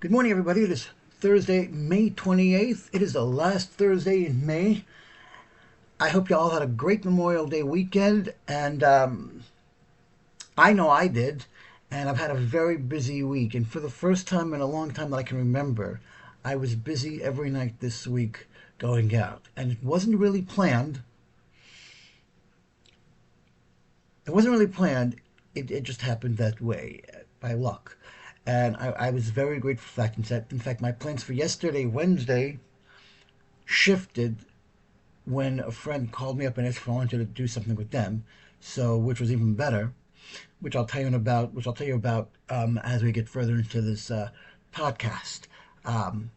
Good morning, everybody. It is Thursday, May 28th. It is the last Thursday in May. I hope you all had a great Memorial Day weekend, and I know I did. And I've had a very busy week. And for the first time in a long time that I can remember, I was busy every night this week going out. And it wasn't really planned. It wasn't really planned. It just happened that way by luck. And I was very grateful for that. In fact, my plans for yesterday, Wednesday, shifted when a friend called me up and asked if I wanted to do something with them. So, which was even better, which I'll tell you about as we get further into this podcast. Um,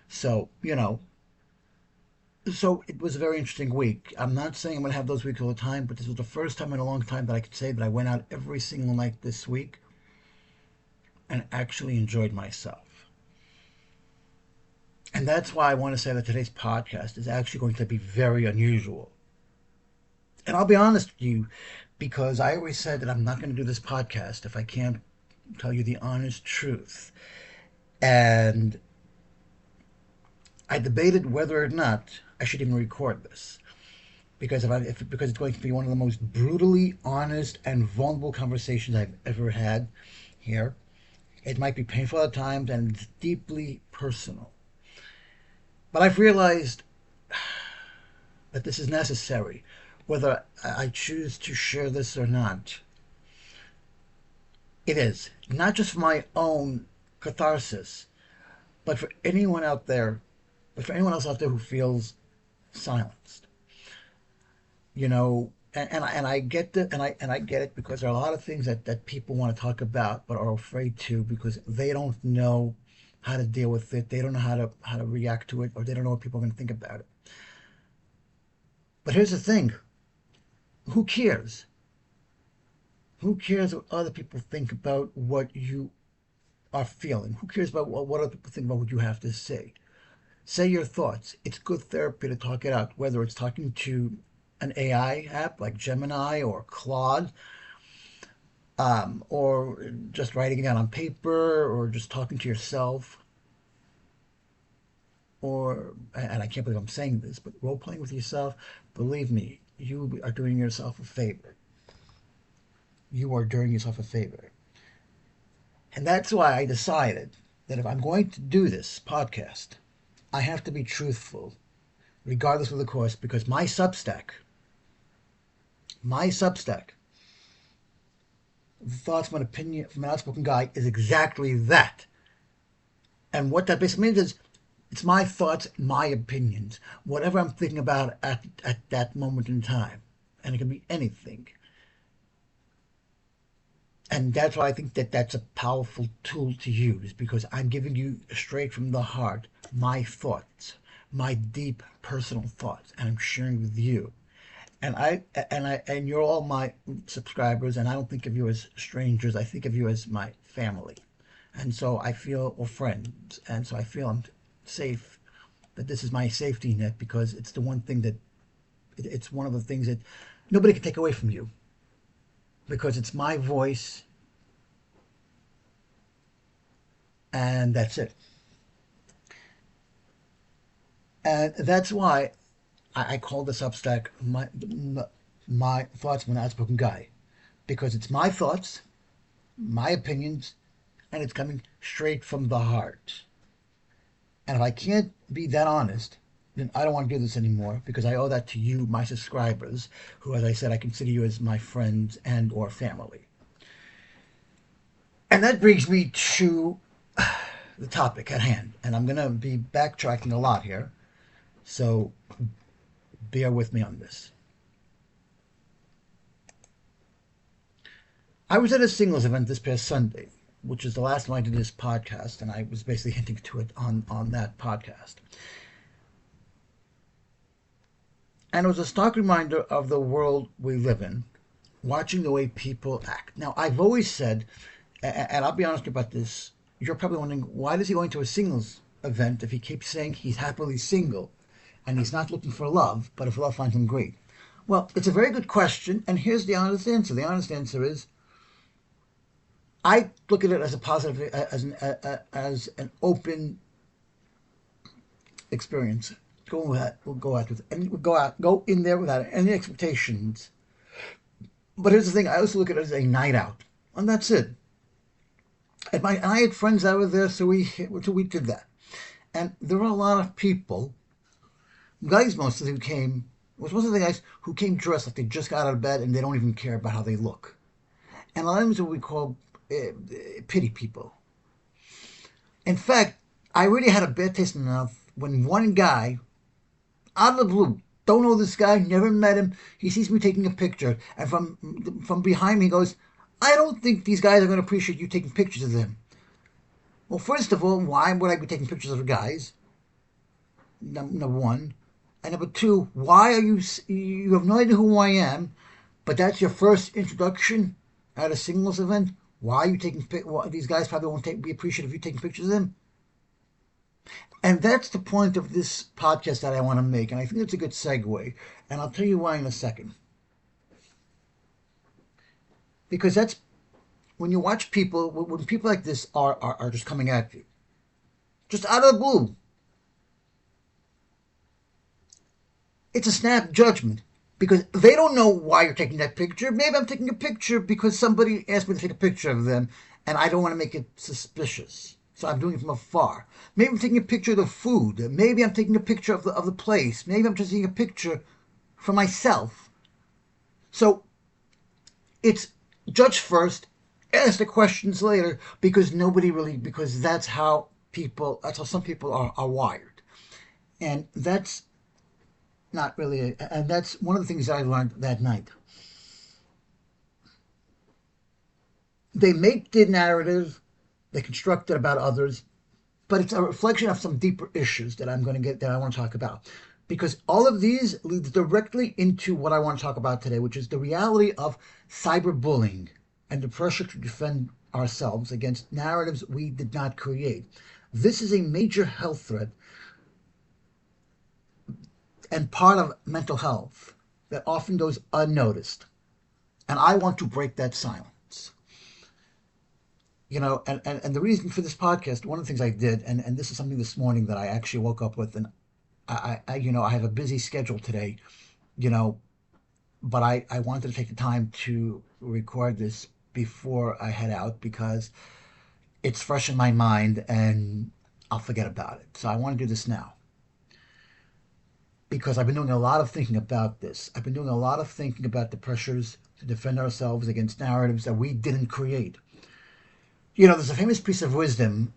so, you know, so it was a very interesting week. I'm not saying I'm going to have those weeks all the time, but this was the first time in a long time that I could say that I went out every single night this week and actually enjoyed myself. And that's why I want to say that today's podcast is actually going to be very unusual. And I'll be honest with you, because I always said that I'm not going to do this podcast if I can't tell you the honest truth. And I debated whether or not I should even record this. Because it's going to be one of the most brutally honest and vulnerable conversations I've ever had here. It might be painful at times and it's deeply personal. But I've realized that this is necessary, whether I choose to share this or not. It is, not just for my own catharsis, but for anyone out there, but for anyone else out there who feels silenced. You know, and I get that, and I get it because there are a lot of things that people want to talk about but are afraid to because they don't know how to deal with it. They don't know how to react to it, or they don't know what people are going to think about it. But here's the thing: who cares? Who cares what other people think about what you are feeling? Who cares about what other people think about what you have to say? Say your thoughts. It's good therapy to talk it out, whether it's talking to an AI app like Gemini or Claude, or just writing it down on paper, or just talking to yourself, or, and I can't believe I'm saying this, but role playing with yourself, believe me, you are doing yourself a favor. You are doing yourself a favor. And that's why I decided that if I'm going to do this podcast, I have to be truthful, regardless of the cost, because my Substack, the thoughts from an opinion from an outspoken guy, is exactly that. And what that basically means is it's my thoughts, my opinions, whatever I'm thinking about at that moment in time. And it can be anything. And that's why I think that that's a powerful tool to use because I'm giving you straight from the heart my thoughts, my deep personal thoughts, and I'm sharing with you. And you're all my subscribers, and I don't think of you as strangers. I think of you as my family, and so I feel, or friends, and so I feel I'm safe. That this is my safety net because it's the one thing that it's one of the things that nobody can take away from you because it's my voice, and that's it. And that's why I call this Substack my thoughts from an outspoken guy because it's my thoughts, my opinions, and it's coming straight from the heart. And if I can't be that honest, then I don't want to do this anymore because I owe that to you, my subscribers, who, as I said, I consider you as my friends and or family. And that brings me to the topic at hand. And I'm going to be backtracking a lot here, so bear with me on this. I was at a singles event this past Sunday, which is the last time I did this podcast, and I was basically hinting to it on that podcast. And it was a stark reminder of the world we live in, watching the way people act. Now, I've always said, and I'll be honest about this, you're probably wondering, why is he going to a singles event if he keeps saying he's happily single and he's not looking for love, but if love finds him great? Well, it's a very good question, and here's the honest answer. The honest answer is I look at it as a positive, as an open experience. Go in there without any expectations. But here's the thing: I also look at it as a night out, and that's it. And I had friends that were there, so we did that. And there were a lot of people, guys mostly, who came. Was most of the guys who came dressed like they just got out of bed and they don't even care about how they look. And a lot of them are what we call pity people. In fact, I really had a bad taste in my mouth when one guy, out of the blue, don't know this guy, never met him, he sees me taking a picture, and from behind me he goes, I don't think these guys are going to appreciate you taking pictures of them. Well, first of all, why would I be taking pictures of guys? Number one. And number two, why are you have no idea who I am, but that's your first introduction at a singles event? Why are you taking these guys probably won't be appreciative of you taking pictures of them? And that's the point of this podcast that I want to make, and I think it's a good segue, and I'll tell you why in a second. Because that's when you watch people, when people like this are just coming at you, just out of the blue, it's a snap judgment because they don't know why you're taking that picture. Maybe I'm taking a picture because somebody asked me to take a picture of them and I don't want to make it suspicious. So I'm doing it from afar. Maybe I'm taking a picture of the food. Maybe I'm taking a picture of the place. Maybe I'm just taking a picture for myself. So it's judge first, ask the questions later because that's how some people are wired. And that's not really, and that's one of the things I learned that night. They make the narrative, they construct it about others, but it's a reflection of some deeper issues that I want to talk about. Because all of these leads directly into what I want to talk about today, which is the reality of cyberbullying and the pressure to defend ourselves against narratives we did not create. This is a major health threat and part of mental health that often goes unnoticed. And I want to break that silence. And the reason for this podcast, one of the things I did, and this is something this morning that I actually woke up with, and I have a busy schedule today, you know, but I wanted to take the time to record this before I head out because it's fresh in my mind and I'll forget about it. So I want to do this now because I've been doing a lot of thinking about this. I've been doing a lot of thinking about the pressures to defend ourselves against narratives that we didn't create. There's a famous piece of wisdom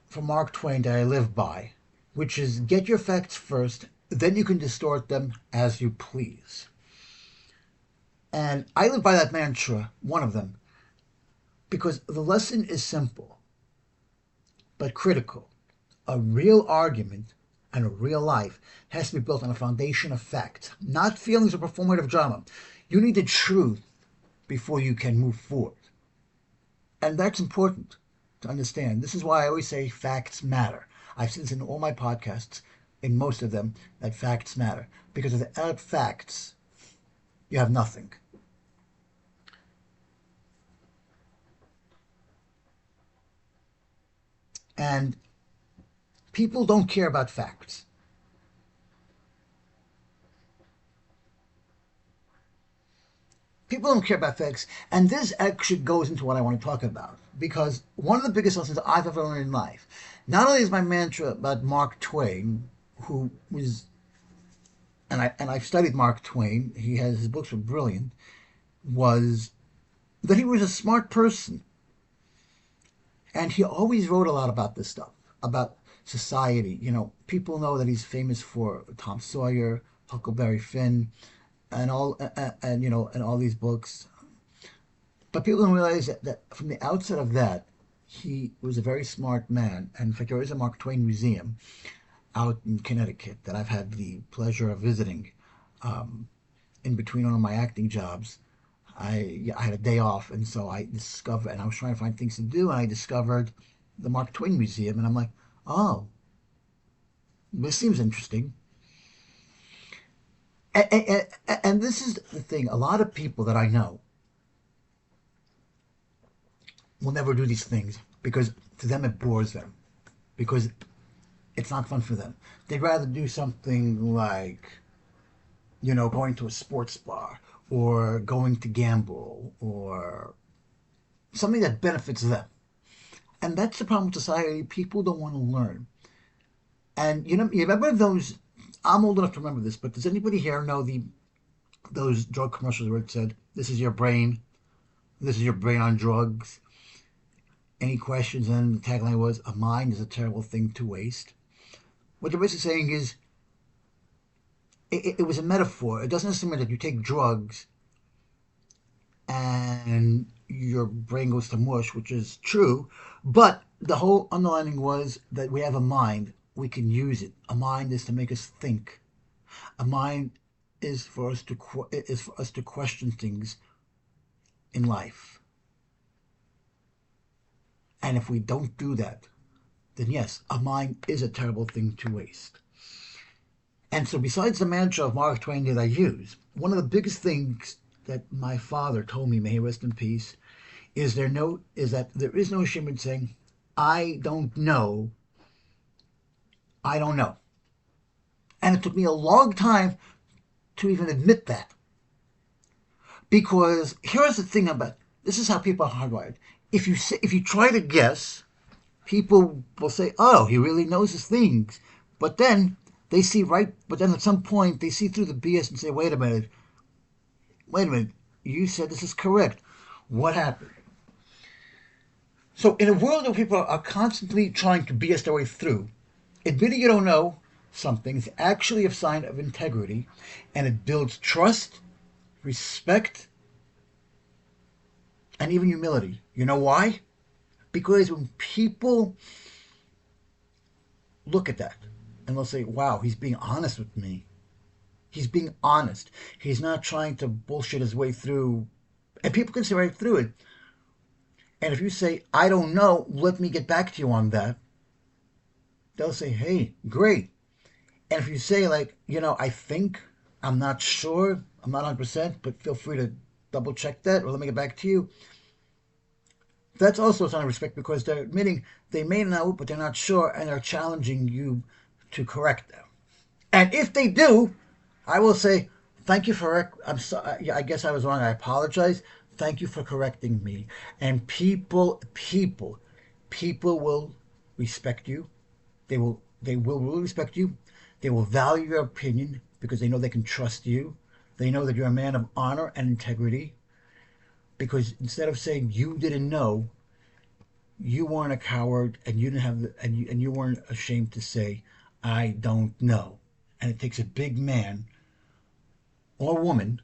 from Mark Twain that I live by, which is get your facts first, then you can distort them as you please. And I live by that mantra, one of them, because the lesson is simple, but critical. A real argument and a real life has to be built on a foundation of facts, not feelings or performative drama. You need the truth before you can move forward. And that's important to understand. This is why I always say facts matter. I've said this in all my podcasts, in most of them, that facts matter. Because without facts, you have nothing. And people don't care about facts. People don't care about facts, and this actually goes into what I want to talk about. Because one of the biggest lessons I've ever learned in life, not only is my mantra about Mark Twain, who was, and I've studied Mark Twain, his books were brilliant, was that he was a smart person. And he always wrote a lot about this stuff, about society. People know that he's famous for Tom Sawyer, Huckleberry Finn, and all these books. But people don't realize that from the outset of that, he was a very smart man. And in fact, there is a Mark Twain museum out in Connecticut that I've had the pleasure of visiting in between one of my acting jobs. I had a day off, and so I was trying to find things to do, and I discovered the Mark Twain Museum, and I'm like, oh, this seems interesting. And this is the thing, a lot of people that I know will never do these things because to them it bores them, because it's not fun for them. They'd rather do something like, going to a sports bar or going to gamble or something that benefits them. And that's the problem with society. People don't want to learn. And you remember those? I'm old enough to remember this, but does anybody here know those drug commercials where it said, "This is your brain. This is your brain on drugs." Any questions? And the tagline was, "A mind is a terrible thing to waste." What they're basically saying is, it was a metaphor. It doesn't necessarily mean that you take drugs and your brain goes to mush, which is true, but the whole underlining was that we have a mind. We can use it. A mind is to make us think. A mind is for us to question things in life. And if we don't do that, then yes, a mind is a terrible thing to waste. And so, besides the mantra of Mark Twain that I use, one of the biggest things that my father told me, may he rest in peace, is that there is no shame in saying, "I don't know. I don't know." And it took me a long time to even admit that, because here's the thing about this: is how people are hardwired. If you try to guess, people will say, "Oh, he really knows his things," but then they see right. But then at some point they see through the BS and say, wait a minute, you said this is correct. What happened?" So in a world where people are constantly trying to BS their way through, admitting you don't know something is actually a sign of integrity, and it builds trust, respect, and even humility. You know why? Because when people look at that and they'll say, "Wow, he's being honest with me. He's being honest. He's not trying to bullshit his way through." And people can see right through it. And if you say, "I don't know, let me get back to you on that," they'll say, "Hey, great." And if you say, like, "I think, I'm not sure, I'm not 100%, but feel free to double check that or let me get back to you," that's also a sign of respect, because they're admitting they may know, but they're not sure, and they're challenging you to correct them. And if they do, I will say, "Thank you for, I'm sorry, I guess I was wrong, I apologize. Thank you for correcting me." And people will respect you. They will really respect you. They will value your opinion because they know they can trust you. They know that you're a man of honor and integrity, because instead of saying you didn't know, you weren't a coward, and you didn't have and you weren't ashamed to say, "I don't know." And it takes a big man or woman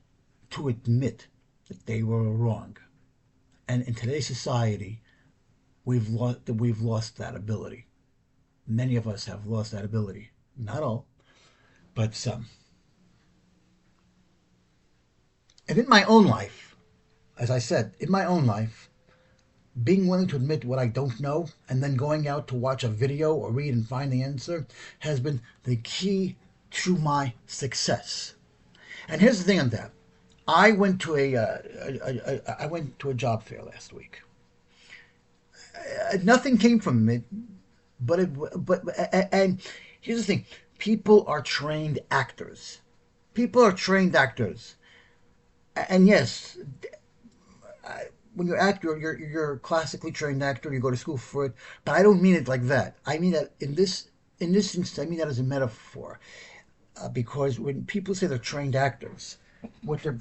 to admit that they were wrong. And in today's society, we've lost that ability. Many of us have lost that ability. Not all, but some. And in my own life, as I said, in my own life, being willing to admit what I don't know and then going out to watch a video or read and find the answer has been the key to my success. And here's the thing on that. I went to a job fair last week. Nothing came from it, and here's the thing: people are trained actors. People are trained actors, and yes, when you act, you're a classically trained actor. You go to school for it, but I don't mean it like that. I mean that in this instance, I mean that as a metaphor, because when people say they're trained actors, what they're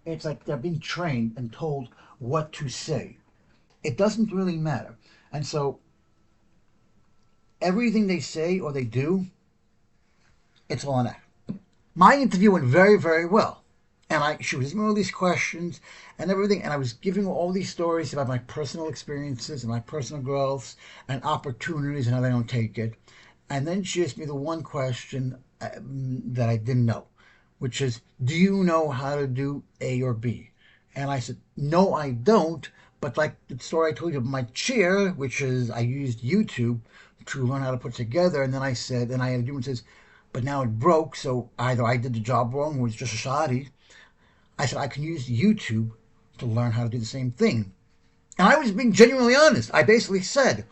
it's like they're being trained and told what to say. It doesn't really matter, and so everything they say or they do, it's all an act. My interview went very, very well. And she was asking me all these questions and everything, and I was giving her all these stories about my personal experiences and my personal growths and opportunities and how they don't take it. And then she asked me the one question that I didn't know, which is, "Do you know how to do A or B?" And I said, "No, I don't. But like the story I told you of my chair, which is I used YouTube to learn how to put together." And then I said, and I had a human says, "But now it broke, so either I did the job wrong or it's just a shoddy." I said, "I can use YouTube to learn how to do the same thing. And I was being genuinely honest. I basically said,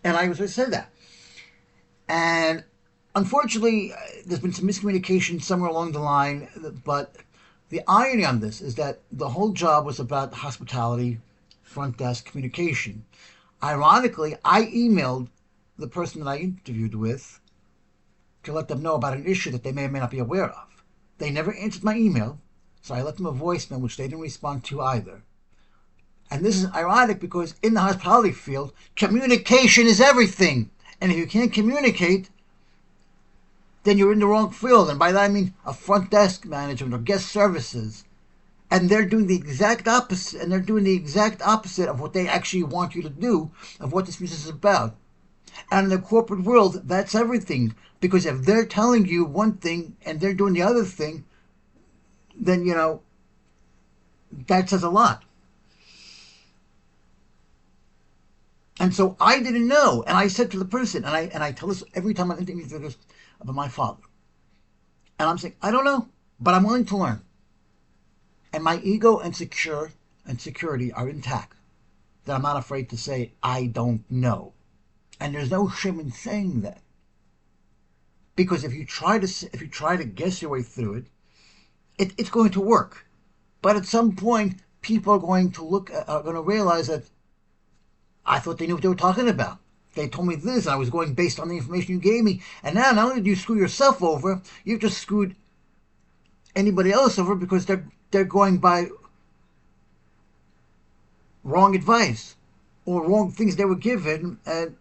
and I said that. And unfortunately, there's been some miscommunication somewhere along the line. But the irony on this is that the whole job was about hospitality, front desk communication. Ironically, I emailed the person that I interviewed with to let them know about an issue that they may or may not be aware of. They never answered my email, so I left them a voicemail, which they didn't respond to either. And this is ironic because in the hospitality field, communication is everything. And if you can't communicate, then you're in the wrong field. And by that I mean a front desk management or guest services. And they're doing the exact opposite. And they're doing the exact opposite of what they actually want you to do, of what this business is about. And in the corporate world, that's everything. Because if they're telling you one thing and they're doing the other thing, then, that says a lot. And so I didn't know. And I said to the person, and I tell this every time I interview this about my father. And I'm saying, I don't know, but I'm willing to learn. And my ego and security are intact. That I'm not afraid to say, I don't know. And there's no shame in saying that. Because if you try to guess your way through it, it's going to work. But at some point, people are going to realize that I thought they knew what they were talking about. They told me this, and I was going based on the information you gave me. And now, not only did you screw yourself over, you've just screwed anybody else over because they're going by wrong advice or wrong things they were given, and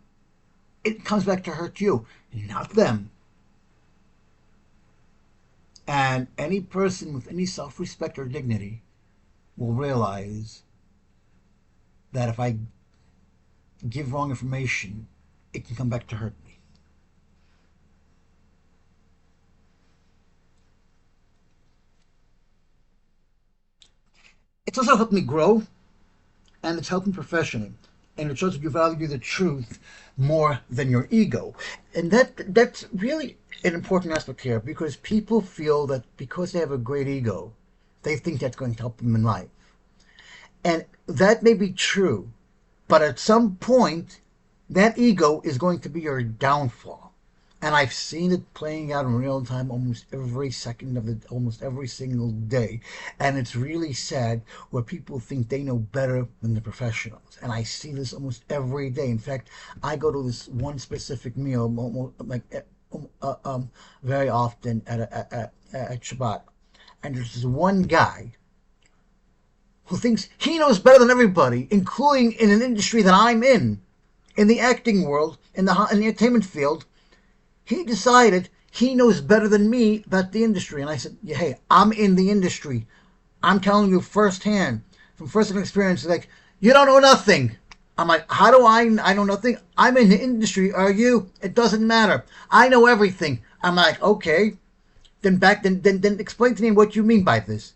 it comes back to hurt you, not them. And any person with any self-respect or dignity will realize that if I give wrong information, it can come back to hurt me. It's also helped me grow, and it's helped me professionally. And it shows that you value the truth more than your ego. And that's really an important aspect here, because people feel that because they have a great ego, they think that's going to help them in life. And that may be true, but at some point, that ego is going to be your downfall. And I've seen it playing out in real time almost every second of it, almost every single day. And it's really sad where people think they know better than the professionals. And I see this almost every day. In fact, I go to this one specific meal very often at Shabbat. And there's this one guy who thinks he knows better than everybody, including in an industry that I'm in the acting world, in the entertainment field. He decided he knows better than me about the industry. And I said, yeah, hey, I'm in the industry. I'm telling you firsthand, from first-hand experience, like, you don't know nothing. I'm like, how do I know nothing? I'm in the industry, are you? It doesn't matter. I know everything. I'm like, okay. Then explain to me what you mean by this.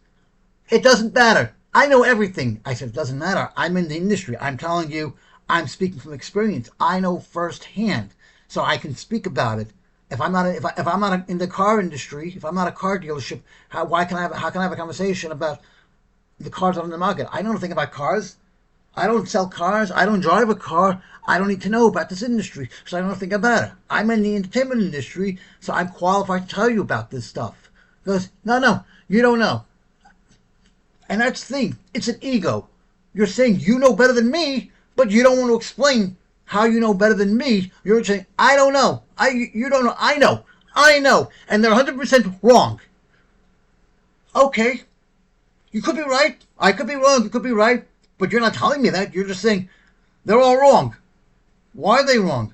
It doesn't matter. I know everything. I said, it doesn't matter. I'm in the industry. I'm telling you, I'm speaking from experience. I know firsthand, so I can speak about it. If I'm not in the car industry, if I'm not a car dealership, how can I have a conversation about the cars on the market? I know nothing about cars. I don't sell cars. I don't drive a car. I don't need to know about this industry, so I know nothing about it. I'm in the entertainment industry, so I'm qualified to tell you about this stuff. He goes, no, you don't know. And that's the thing. It's an ego. You're saying you know better than me, but you don't want to explain how you know better than me. You're saying, I don't know. You don't know. I know. And they're 100% wrong. Okay. You could be right. I could be wrong. You could be right. But you're not telling me that. You're just saying they're all wrong. Why are they wrong?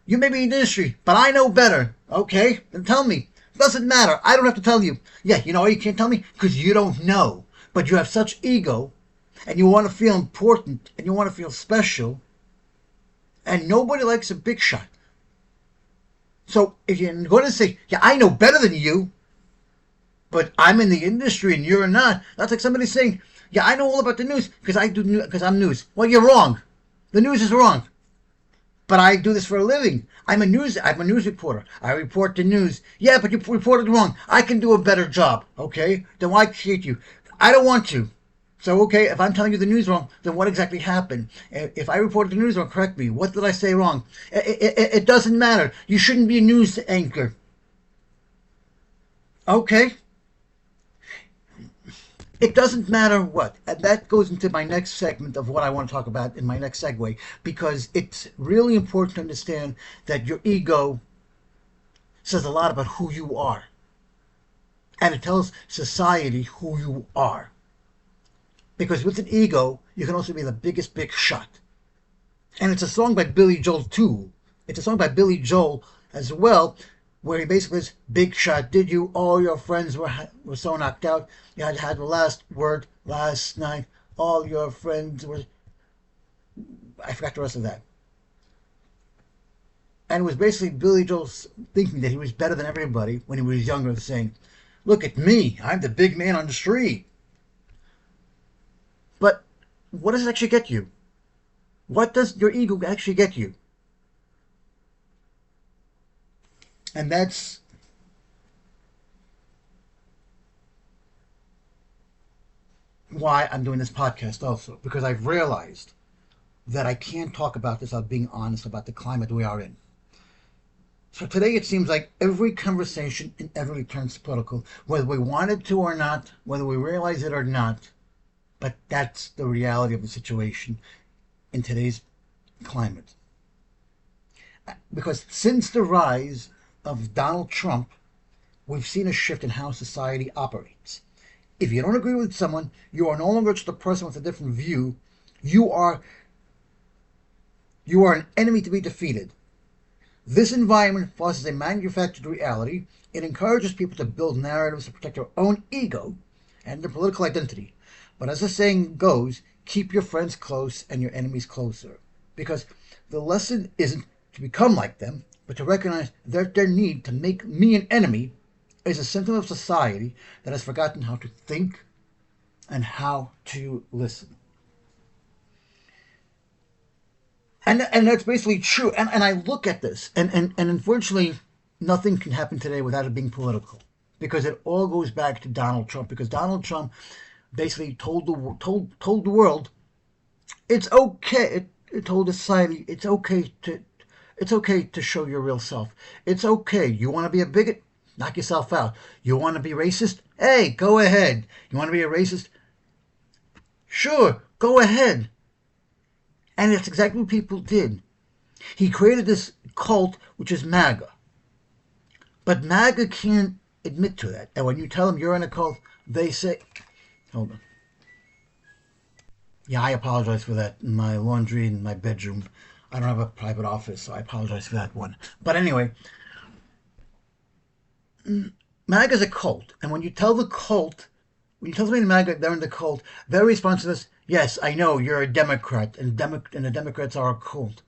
You may be in the industry, but I know better. Okay. Then tell me. Doesn't matter. I don't have to tell you. Yeah, you know why you can't tell me? Because you don't know. But you have such ego, and you want to feel important, and you want to feel special, and nobody likes a big shot. So if you're going to say, yeah, I know better than you, but I'm in the industry and you're not, that's like somebody saying, yeah, I know all about the news because I'm news. Well, you're wrong. The news is wrong. But I do this for a living. I'm a news reporter. I report the news. Yeah, but you reported wrong. I can do a better job. Okay? Then why can't you? I don't want to. So, okay, if I'm telling you the news wrong, then what exactly happened? If I reported the news wrong, correct me. What did I say wrong? It doesn't matter. You shouldn't be a news anchor. Okay, it doesn't matter what. And that goes into my next segment of what I want to talk about in my next segue, because it's really important to understand that your ego says a lot about who you are. And it tells society who you are. Because with an ego, you can also be the biggest big shot. And it's a song by Billy Joel too. It's a song by Billy Joel as well, where he basically says, "Big shot, did you? All your friends were so knocked out. You had the last word last night. All your friends were." I forgot the rest of that. And it was basically Billy Joel thinking that he was better than everybody when he was younger, saying, "Look at me, I'm the big man on the street." But what does it actually get you? What does your ego actually get you? And that's why I'm doing this podcast also, because I've realized that I can't talk about this without being honest about the climate we are in. So today it seems like every conversation inevitably turns political, whether we want it to or not, whether we realize it or not. But that's the reality of the situation in today's climate. Because since the rise of Donald Trump, we've seen a shift in how society operates. If you don't agree with someone, you are no longer just a person with a different view. You are an enemy to be defeated. This environment fosters a manufactured reality. It encourages people to build narratives to protect their own ego and their political identity. But as the saying goes, keep your friends close and your enemies closer. Because the lesson isn't to become like them, but to recognize that their need to make me an enemy is a symptom of society that has forgotten how to think and how to listen. And that's basically true. And I look at this, and unfortunately, nothing can happen today without it being political, because it all goes back to Donald Trump. Because Donald Trump basically told the world it's okay. It told society it's okay to show your real self. It's okay. You want to be a bigot? Knock yourself out. You want to be racist? Hey, go ahead. You want to be a racist? Sure, go ahead. And that's exactly what people did. He created this cult, which is MAGA. But MAGA can't admit to that. And when you tell them you're in a cult, they say, hold on. Yeah, I apologize for that. My laundry in my bedroom. I don't have a private office, so I apologize for that one. But anyway, MAGA is a cult. And when you tell the cult, when you tell somebody in MAGA they're in the cult, their response to this, yes, I know, you're a Democrat, and the Democrats are a cult.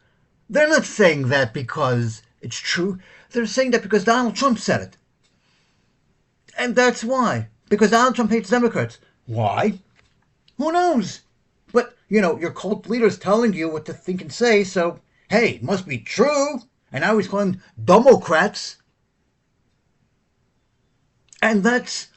They're not saying that because it's true. They're saying that because Donald Trump said it. And that's why. Because Donald Trump hates Democrats. Why? Who knows? But, your cult leader's telling you what to think and say, so, hey, it must be true. And I always call them Democrats. And that's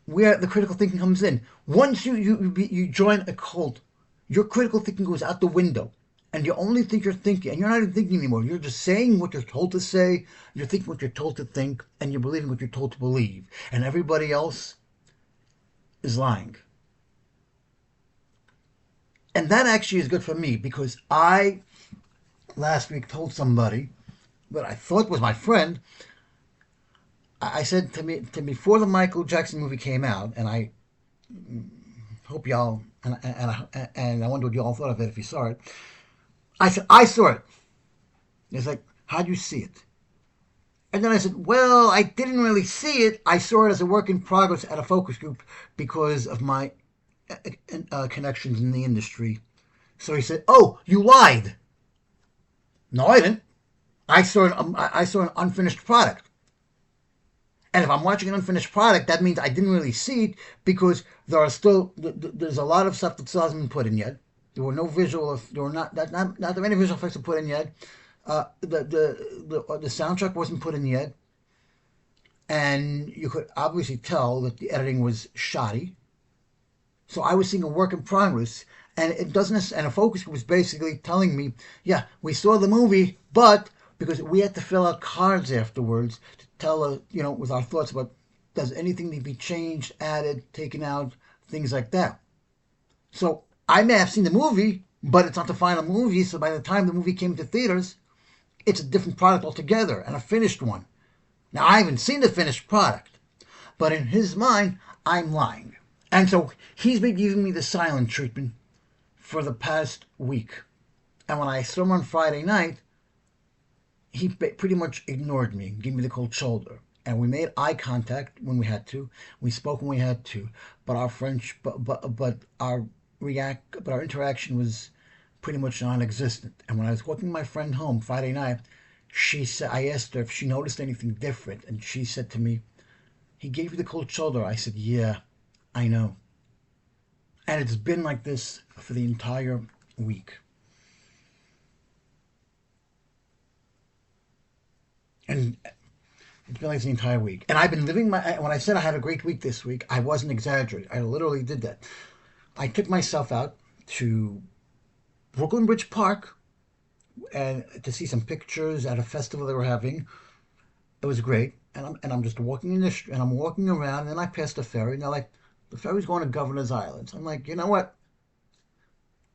where the critical thinking comes in. Once you join a cult, your critical thinking goes out the window. And you only think you're thinking, and you're not even thinking anymore. You're just saying what you're told to say, you're thinking what you're told to think, and you're believing what you're told to believe. And everybody else is lying. And that actually is good for me, because I, last week, told somebody that I thought was my friend. I said to me before the Michael Jackson movie came out, and I hope y'all, and I wonder what y'all thought of it if you saw it. I said, I saw it. It's like, how do you see it? And then I said, well, I didn't really see it. I saw it as a work in progress at a focus group because of my connections in the industry. So he said, oh, you lied. No, I didn't. I saw an unfinished product. And if I'm watching an unfinished product, that means I didn't really see it, because there's a lot of stuff that still hasn't been put in yet. There were no there were not that many visual effects were put in yet. The soundtrack wasn't put in yet, and you could obviously tell that the editing was shoddy. So I was seeing a work in progress, and it doesn't. And a focus group was basically telling me, "Yeah, we saw the movie, but because we had to fill out cards afterwards to tell, with our thoughts about does anything need to be changed, added, taken out, things like that." So I may have seen the movie, but it's not the final movie. So by the time the movie came to theaters, it's a different product altogether and a finished one. Now I haven't seen the finished product, but in his mind, I'm lying. And so he's been giving me the silent treatment for the past week. And when I saw him on Friday night, he pretty much ignored me, gave me the cold shoulder. And we made eye contact when we had to. We spoke when we had to. But our French, but our interaction was pretty much non-existent. And when I was walking my friend home Friday night, I asked her if she noticed anything different, and she said to me, "He gave you the cold shoulder." I said, "Yeah, I know." And it's been like this for the entire week. And it's been like the entire week. And I've been living when I said I had a great week this week, I wasn't exaggerating. I literally did that. I took myself out to Brooklyn Bridge Park and to see some pictures at a festival they were having. It was great. And I'm just walking in the street, and I'm walking around, and then I passed a ferry, and they're like, "The ferry's going to Governor's Island." So I'm like, you know what?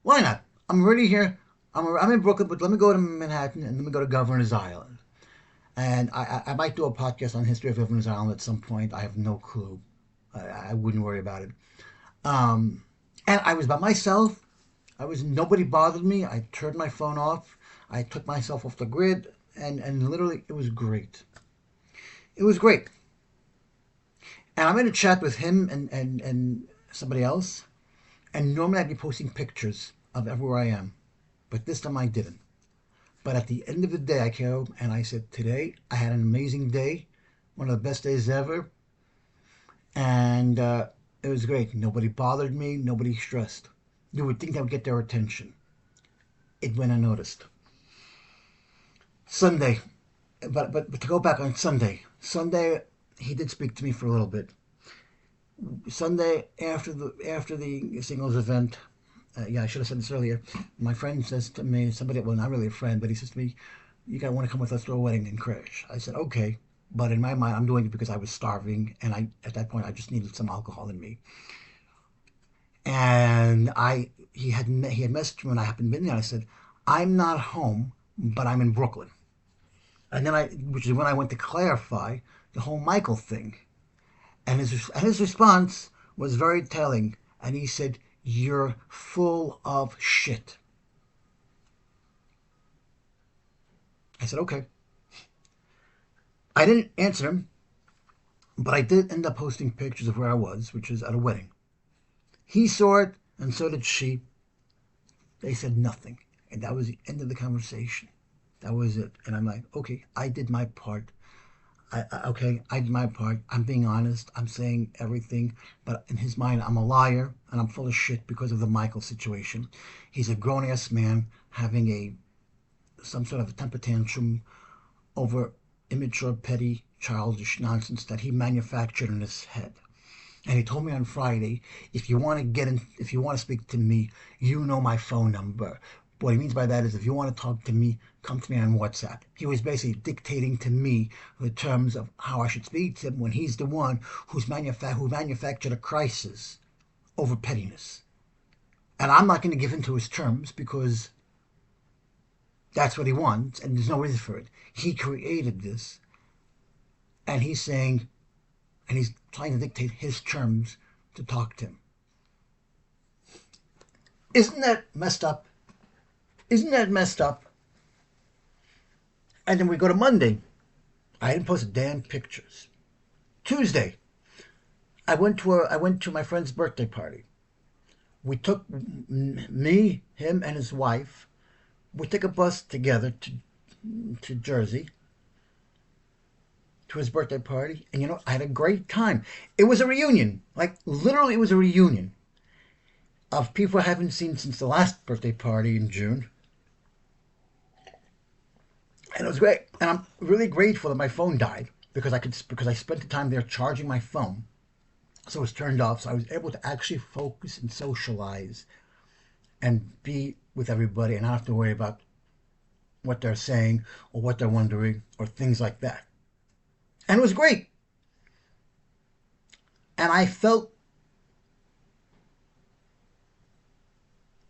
Why not? I'm already here. I'm in Brooklyn, but let me go to Manhattan and let me go to Governor's Island. And I might do a podcast on history of Governor's Island at some point. I have no clue. I wouldn't worry about it. Um, and I was by myself. Nobody bothered me. I turned my phone off. I took myself off the grid, and literally it was great. It was great. And I'm in a chat with him and somebody else. And normally I'd be posting pictures of everywhere I am, but this time I didn't. But at the end of the day, I came home and I said, "Today I had an amazing day, one of the best days ever," and it was great. Nobody bothered me. Nobody stressed. You would think that would get their attention. It went unnoticed. Sunday, but to go back on Sunday. Sunday, he did speak to me for a little bit. Sunday after the singles event, yeah, I should have said this earlier. My friend says to me, well, not really a friend, but he says to me, "You gotta want to come with us to a wedding and crash." I said, "Okay," but in my mind, I'm doing it because I was starving, and at that point I just needed some alcohol in me. And he had messaged me when I happened to be there. I said, "I'm not home, but I'm in Brooklyn." And then which is when I went to clarify the whole Michael thing. And his response was very telling. And he said, "You're full of shit." I said, "Okay." I didn't answer him, but I did end up posting pictures of where I was, which was at a wedding. He saw it, and so did she. They said nothing. And that was the end of the conversation. That was it. And I'm like, okay, I did my part. Okay, I did my part. I'm being honest. I'm saying everything. But in his mind, I'm a liar and I'm full of shit because of the Michael situation. He's a grown ass man having some sort of a temper tantrum over immature, petty, childish nonsense that he manufactured in his head. And he told me on Friday, if you want to speak to me, you know my phone number. What he means by that is if you want to talk to me, come to me on WhatsApp. He was basically dictating to me the terms of how I should speak to him when he's the one who manufactured a crisis over pettiness. And I'm not going to give in to his terms because that's what he wants and there's no reason for it. He created this and he's trying to dictate his terms to talk to him. Isn't that messed up? Isn't that messed up? And then we go to Monday. I didn't post damn pictures. Tuesday, I went to my friend's birthday party. We took me, him, and his wife. We took a bus together to Jersey to his birthday party, and I had a great time. It was a reunion, like literally, it was a reunion of people I haven't seen since the last birthday party in June. And it was great. And I'm really grateful that my phone died because I spent the time there charging my phone. so it was turned off. So I was able to actually focus and socialize and be with everybody and not have to worry about what they're saying or what they're wondering or things like that. And it was great. And I felt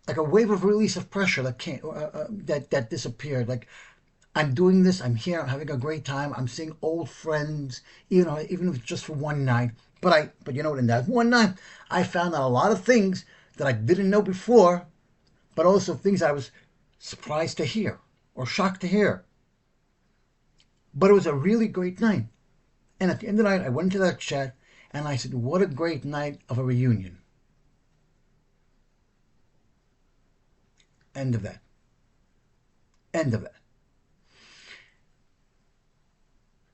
like a wave of release of pressure that came, that disappeared. Like, I'm doing this. I'm here. I'm having a great time. I'm seeing old friends, even if it's just for one night. But you know what? In that one night, I found out a lot of things that I didn't know before, but also things I was surprised to hear or shocked to hear. But it was a really great night. And at the end of the night, I went into that chat and I said, "What a great night of a reunion." End of that. End of that.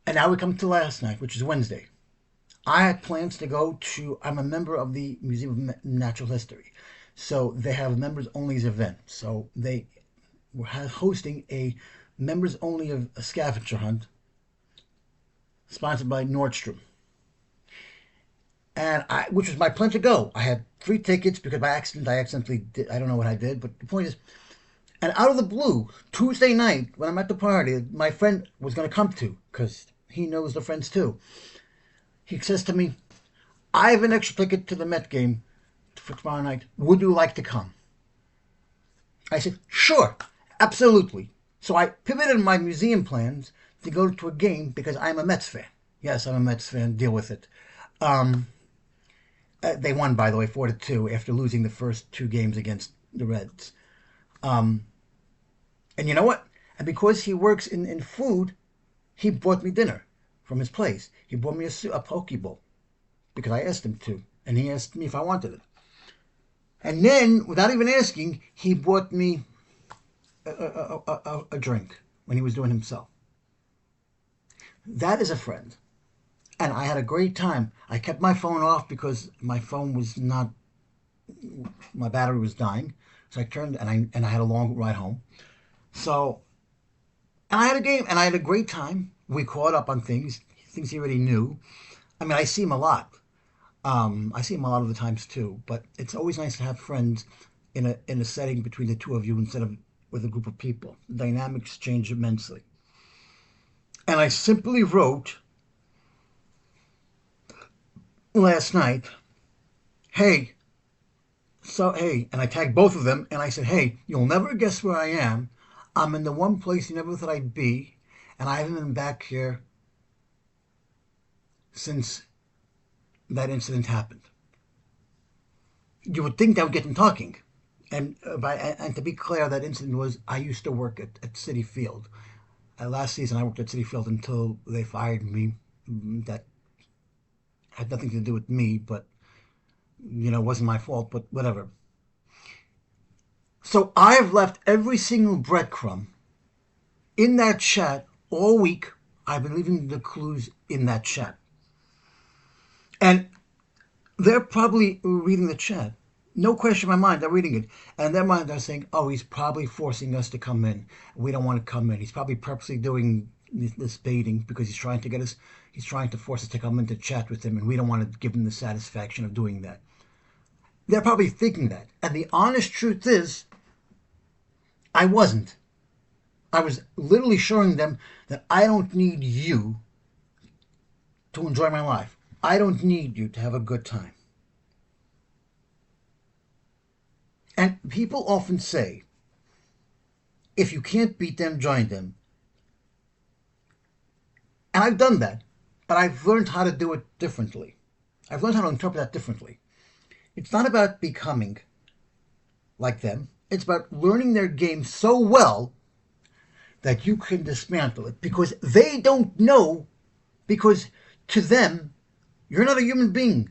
And now we come to last night, which is Wednesday. I had plans to go to. I'm a member of the Museum of Natural History, so they have a members only event. So they were hosting a members only of a scavenger hunt sponsored by Nordstrom, which was my plan to go. I had 3 tickets because by accident I accidentally did. I don't know what I did, but the point is, and out of the blue, Tuesday night when I'm at the party, my friend was going to come to because he knows the friends too. He says to me, "I have an extra ticket to the Met game for tomorrow night. Would you like to come?" I said, "Sure, absolutely." So I pivoted my museum plans to go to a game because I'm a Mets fan. Yes, I'm a Mets fan. Deal with it. Um, they won, by the way, 4-2 after losing the first 2 games against the Reds. Um, and you know what? And because he works in food, he bought me dinner from his place. He bought me a poke bowl because I asked him to, and he asked me if I wanted it. And then, without even asking, he bought me a drink when he was doing himself. That is a friend. And I had a great time. I kept my phone off because my phone was not, my battery was dying. So I turned and I had a long ride home. So, and I had a game and I had a great time. We caught up on things he already knew. I mean, I see him a lot. I see him a lot of the times too. But it's always nice to have friends in a setting between the two of you instead of with a group of people. The dynamics change immensely. And I simply wrote last night, "Hey, hey," and I tagged both of them and I said, "Hey, you'll never guess where I am. I'm in the one place you never thought I'd be, and I haven't been back here since that incident happened." You would think that would get them talking. And to be clear, that incident was I used to work at Citi Field. Last season, I worked at Citi Field until they fired me. That had nothing to do with me, but it wasn't my fault. But whatever. So I've left every single breadcrumb in that chat all week. I've been leaving the clues in that chat, and they're probably reading the chat. No question in my mind, they're reading it. And in their mind, they're saying, "Oh, he's probably forcing us to come in. We don't want to come in. He's probably purposely doing this baiting because he's trying to get us, he's trying to force us to come in to chat with him, and we don't want to give him the satisfaction of doing that." They're probably thinking that. And the honest truth is, I wasn't. I was literally showing them that I don't need you to enjoy my life. I don't need you to have a good time. And people often say, if you can't beat them, join them. And I've done that, but I've learned how to do it differently. I've learned how to interpret that differently. It's not about becoming like them. It's about learning their game so well that you can dismantle it because they don't know, because to them, you're not a human being.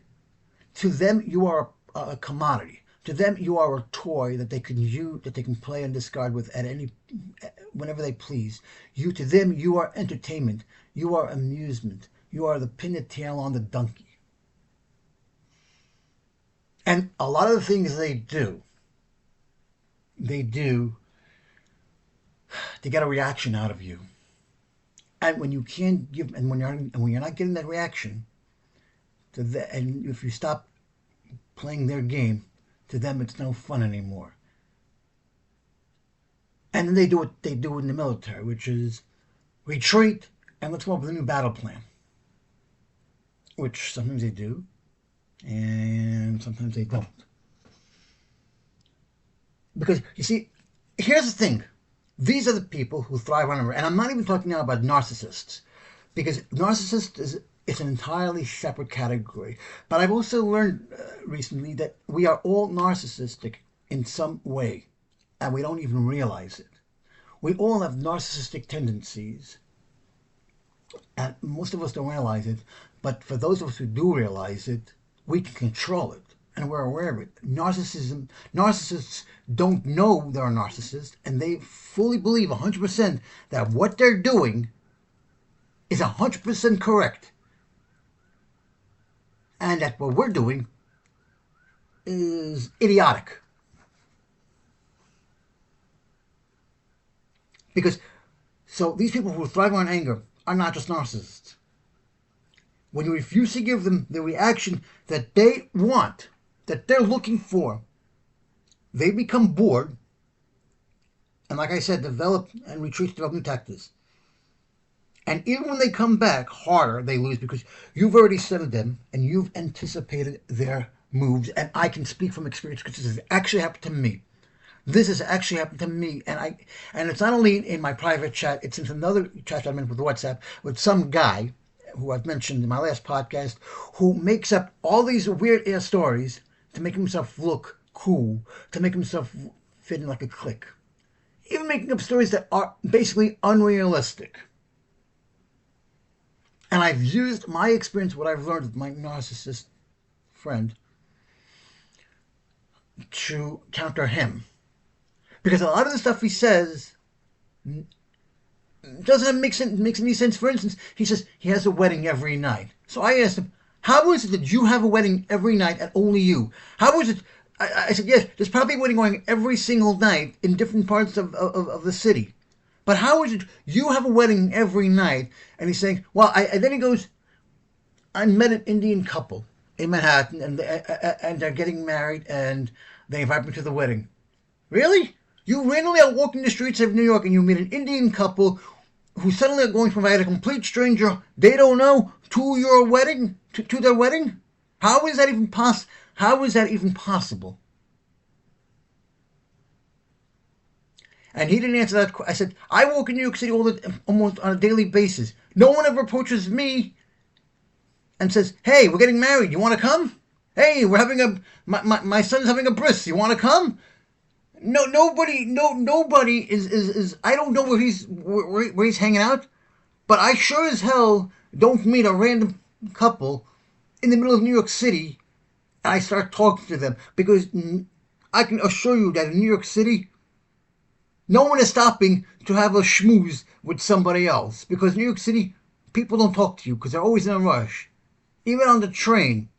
To them, you are a commodity. To them, you are a toy that they can use, that they can play and discard with whenever they please. To them, you are entertainment. You are amusement. You are the pin the tail on the donkey. And a lot of the things they do to get a reaction out of you. And when you can't give, and when you're not getting that reaction, and if you stop playing their game, to them it's no fun anymore. And then they do what they do in the military, which is retreat and let's come up with a new battle plan. Which sometimes they do, and sometimes they don't. Because, you see, here's the thing. These are the people who thrive on, and I'm not even talking now about narcissists, because narcissist is it's an entirely separate category. But I've also learned recently that we are all narcissistic in some way, and we don't even realize it. We all have narcissistic tendencies, and most of us don't realize it. But for those of us who do realize it, we can control it, and we're aware of it. Narcissists don't know they're a narcissist, and they fully believe 100% that what they're doing is 100% correct, and that what we're doing is idiotic. So these people who thrive on anger are not just narcissists. When you refuse to give them the reaction that they want, that they're looking for, they become bored, and like I said, develop new tactics. And even when they come back harder, they lose because you've already studied them and you've anticipated their moves. And I can speak from experience because this has actually happened to me. This has actually happened to me, and it's not only in my private chat, it's in another chat I'm in with WhatsApp with some guy who I've mentioned in my last podcast, who makes up all these weird ass stories to make himself look cool, to make himself fit in like a clique. Even making up stories that are basically unrealistic. And I've used my experience, what I've learned with my narcissist friend, to counter him. Because a lot of the stuff he says doesn't make any sense. For instance, he says he has a wedding every night. So I asked him, how is it that you have a wedding every night and only you? How is it? I said, yes, there's probably a wedding going every single night in different parts of the city. But how is it you have a wedding every night? And he's saying, well, and then he goes, I met an Indian couple in Manhattan, and they're getting married, and they invite me to the wedding. Really? You randomly are walking the streets of New York, and you meet an Indian couple who suddenly are going to invite a complete stranger they don't know to your wedding, to their wedding? How is that even possible? How is that even possible? And he didn't answer that. I said, I walk in New York City almost on a daily basis. No one ever approaches me and says, hey, we're getting married. You want to come? Hey, we're having my son's having a bris. You want to come? No, nobody is. I don't know where he's hanging out, but I sure as hell don't meet a random couple in the middle of New York City and I start talking to them, because I can assure you that in New York City, no one is stopping to have a schmooze with somebody else, because in New York City, people don't talk to you because they're always in a rush, even on the train.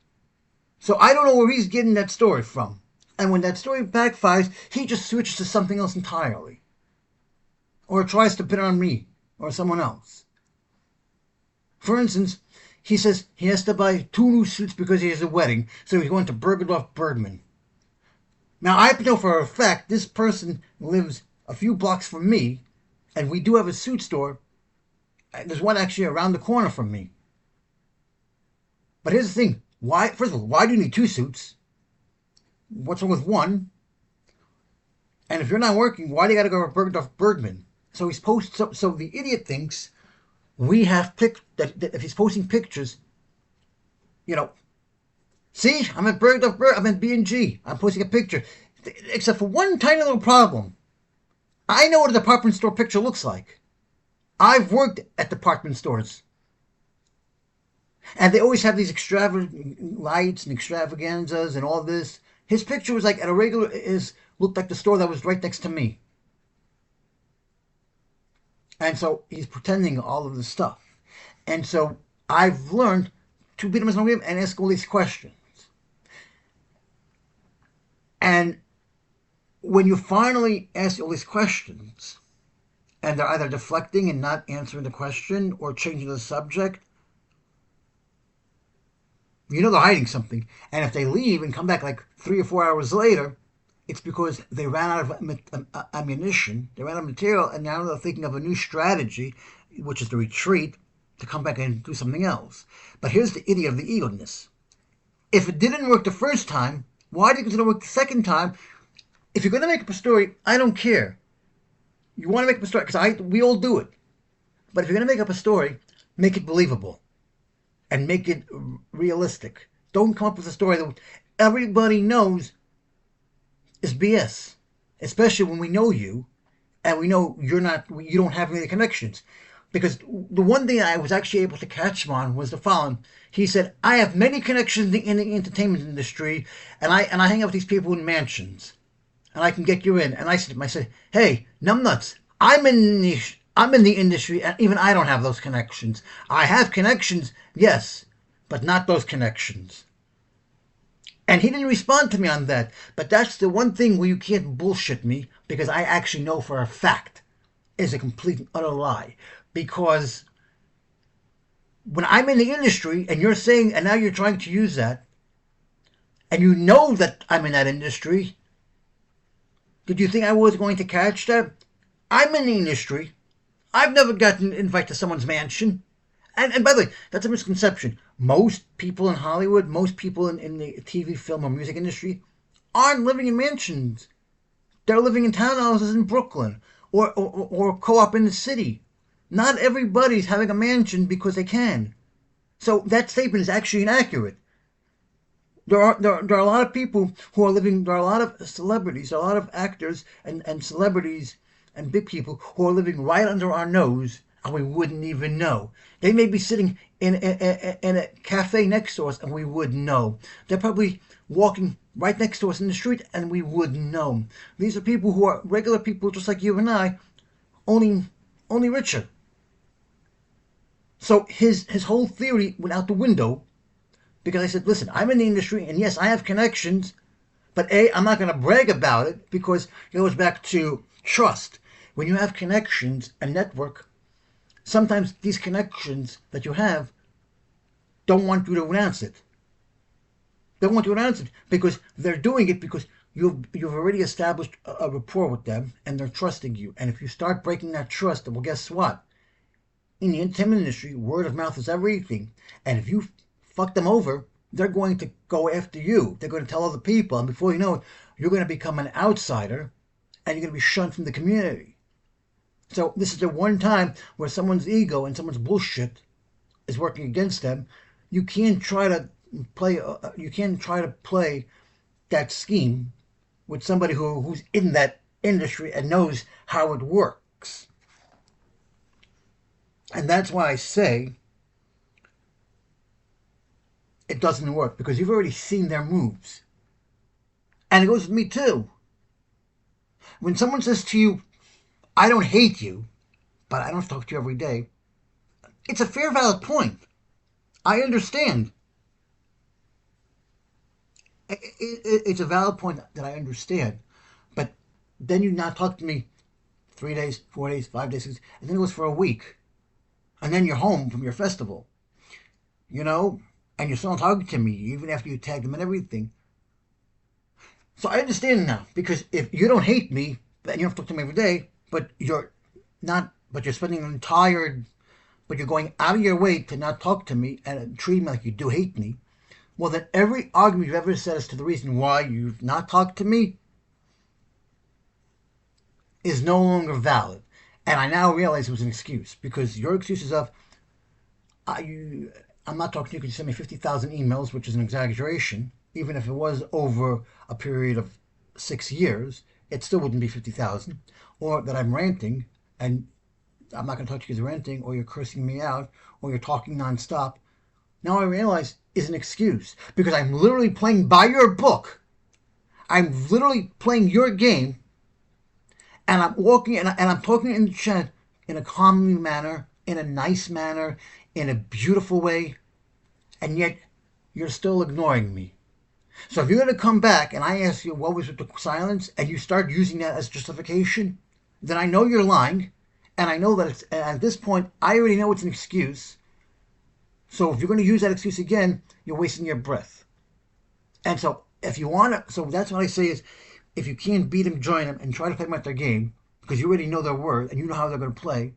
So I don't know where he's getting that story from. And when that story backfires, he just switches to something else entirely. Or tries to pin it on me or someone else. For instance, he says he has to buy 2 new suits because he has a wedding, so he's going to Bergdorf Bergman. Now, I know for a fact this person lives a few blocks from me, and we do have a suit store. There's one actually around the corner from me. But here's the thing. First of all, why do you need 2 suits? What's wrong with one? And if you're not working, why do you got to go to Bergdorf Bergman? So so the idiot thinks we have that if he's posting pictures, see, I'm at Bergdorf Bergman, I'm at B&G, I'm posting a picture. Except for one tiny little problem. I know what a department store picture looks like. I've worked at department stores. And they always have these extravagant lights and extravaganzas and all this. His picture was like looked like the store that was right next to me. And so he's pretending all of this stuff. And so I've learned to beat him as an and ask all these questions. And when you finally ask all these questions, and they're either deflecting and not answering the question or changing the subject, You know they're hiding something. And if they leave and come back like 3 or 4 hours later, it's because they ran out of ammunition, they ran out of material, and now they're thinking of a new strategy, which is to retreat, to come back and do something else. But here's the idiot of the eagerness. If it didn't work the first time, why do you consider it work the second time? If you're going to make up a story, I don't care. You want to make up a story, because we all do it. But if you're going to make up a story, make it believable and make it realistic. Don't come up with a story that everybody knows is BS, especially when we know you and we know you don't have any connections. Because the one thing I was actually able to catch him on was the following. He said, I have many connections in the entertainment industry, and I hang out with these people in mansions, and I can get you in. And I said, hey, numbnuts, I'm in the industry, and even I don't have those connections. I have connections, yes, but not those connections. And he didn't respond to me on that. But that's the one thing where you can't bullshit me, because I actually know for a fact is a complete and utter lie. Because when I'm in the industry and you're saying, and now you're trying to use that, and you know that I'm in that industry, did you think I was going to catch that? I'm in the industry. I've never gotten an invite to someone's mansion. And by the way, that's a misconception. Most people in Hollywood, most people in the TV, film, or music industry aren't living in mansions. They're living in townhouses in Brooklyn or co-op in the city. Not everybody's having a mansion because they can. So that statement is actually inaccurate. There are a lot of people who are living, there are a lot of celebrities, there are a lot of actors and celebrities and big people who are living right under our nose, and we wouldn't even know. They may be sitting in a cafe next to us and we wouldn't know. They're probably walking right next to us in the street and we wouldn't know. These are people who are regular people just like you and I, only richer. So his whole theory went out the window, because I said, listen, I'm in the industry, and yes, I have connections, but I'm not going to brag about it, because it goes back to trust. When you have connections and network, sometimes these connections that you have don't want you to announce it. They want you to announce it because they're doing it because you've already established a rapport with them, and they're trusting you. And if you start breaking that trust, well, guess what? In the entertainment industry, word of mouth is everything. And if you fuck them over, they're going to go after you. They're going to tell other people. And before you know it, you're going to become an outsider and you're going to be shunned from the community. So this is the one time where someone's ego and someone's bullshit is working against them. You can't try to play that scheme with somebody who's in that industry and knows how it works. And that's why I say it doesn't work, because you've already seen their moves. And it goes with me too. When someone says to you, I don't hate you, but I don't talk to you every day, it's a fair, valid point. I understand. It's a valid point that I understand. But then you not talk to me 3 days, 4 days, 5 days, and then it goes for a week. And then you're home from your festival, and you're still not talking to me, even after you tagged them and everything. So I understand now, because if you don't hate me, and you don't talk to me every day, but you're spending but you're going out of your way to not talk to me and treat me like you do hate me, well, then every argument you've ever said as to the reason why you've not talked to me is no longer valid. And I now realize it was an excuse, because your excuses of, I'm not talking to you because you sent me 50,000 emails, which is an exaggeration. Even if it was over a period of 6 years, it still wouldn't be 50,000. Or that I'm ranting, and I'm not going to talk to you because you're ranting, or you're cursing me out, or you're talking nonstop. Now I realize is an excuse, because I'm literally playing by your book. I'm literally playing your game. And I'm walking and I'm talking in the chat in a calming manner, in a nice manner, in a beautiful way, and yet you're still ignoring me. So if you're going to come back and I ask you what was with the silence, and you start using that as justification, then I know you're lying, and I know that at this point I already know it's an excuse, So if you're going to use that excuse again, you're wasting your breath. And so if you want to, so that's what I say is, if you can't beat them, join them and try to play them at their game because you already know their word and you know how they're going to play.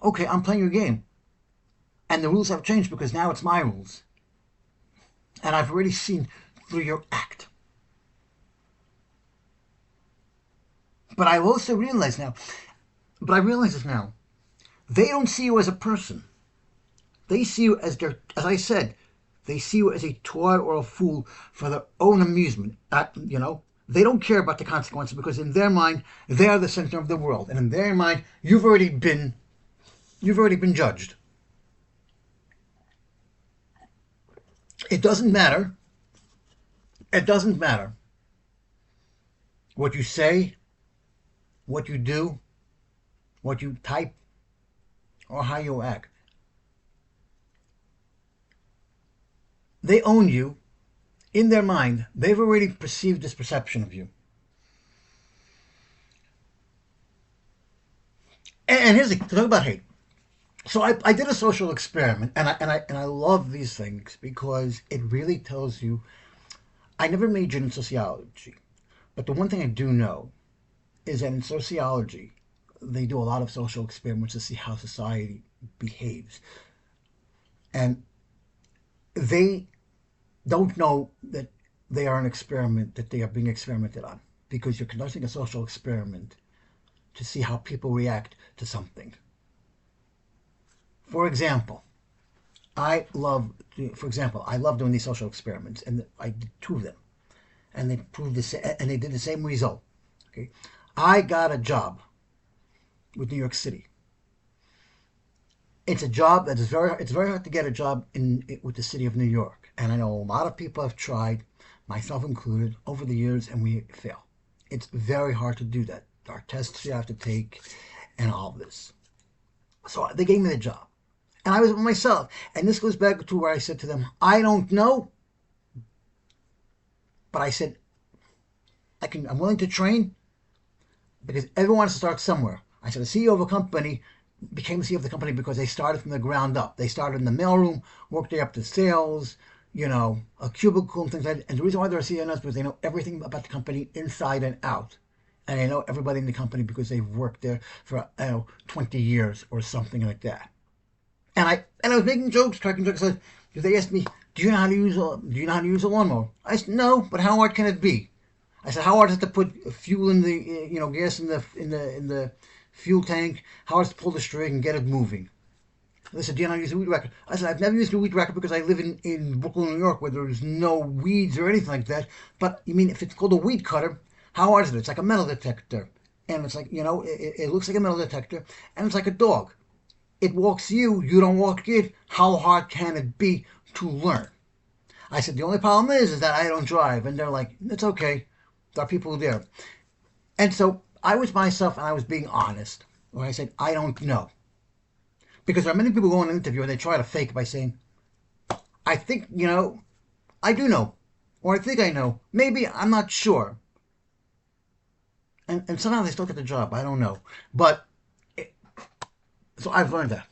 Okay, I'm playing your game. And the rules have changed because now it's my rules. And I've already seen through your act. But I also realize now, but I realize this now, they don't see you as a person. They see you as as I said, they see you as a twat or a fool for their own amusement. They don't care about the consequences because in their mind, they are the center of the world. And in their mind, you've already been judged. It doesn't matter. It doesn't matter what you say, what you do, what you type, or how you act. They own you. In their mind, they've already perceived this perception of you. And here's the thing, to talk about hate. So I did a social experiment, and I love these things because it really tells you. I never majored in sociology, but the one thing I do know is that in sociology, they do a lot of social experiments to see how society behaves, and they don't know that they are an experiment, that they are being experimented on, because you're conducting a social experiment to see how people react to something. For example, I love doing these social experiments, and I did two of them, and they did the same result. Okay, I got a job with New York City. It's a job that it's very hard to get a job with the city of New York, and I know a lot of people have tried, myself included, over the years, and we fail. It's very hard to do that. There are tests you have to take, and all of this. So they gave me the job. And I was with myself. And this goes back to where I said to them, I don't know. But I said, I'm willing to train because everyone wants to start somewhere. I said, the CEO of a company became the CEO of the company because they started from the ground up. They started in the mailroom, worked their up to sales, a cubicle and things like that. And the reason why they're CEO is because they know everything about the company inside and out. And they know everybody in the company because they've worked there for 20 years or something like that. And I was making jokes, cracking jokes. They asked me, "Do you know how to use a lawnmower?" I said, "No, but how hard can it be?" I said, "How hard is it to put fuel in the gas in the fuel tank? How hard is it to pull the string and get it moving?" They said, "Do you know how to use a weed whacker?" I said, "I've never used a weed whacker because I live in Brooklyn, New York, where there's no weeds or anything like that. But you mean if it's called a weed cutter, how hard is it? It's like a metal detector, and it's like it looks like a metal detector, and it's like a dog. It walks you, you don't walk it. How hard can it be to learn?" I said, "The only problem is that I don't drive." And they're like, "It's okay. There are people there." And so I was myself and I was being honest. When I said, "I don't know." Because there are many people who go on an interview and they try to fake by saying, "I think, I do know." Or "I think I know. Maybe, I'm not sure." And somehow they still get the job. I don't know. But, so I've learned that.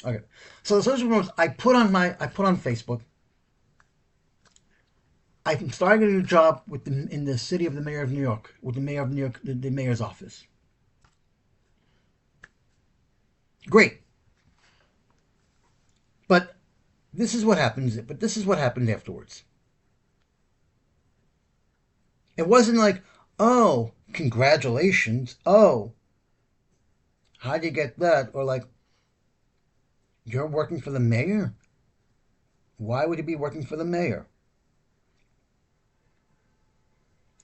Okay. So the social programs I put on Facebook. I'm starting a new job in the city of the mayor of New York, with the mayor of New York, the mayor's office. Great. But this is what happens. But this is what happened afterwards. It wasn't like, "Oh, congratulations. Oh, how'd you get that?" Or like, "You're working for the mayor? Why would you be working for the mayor?"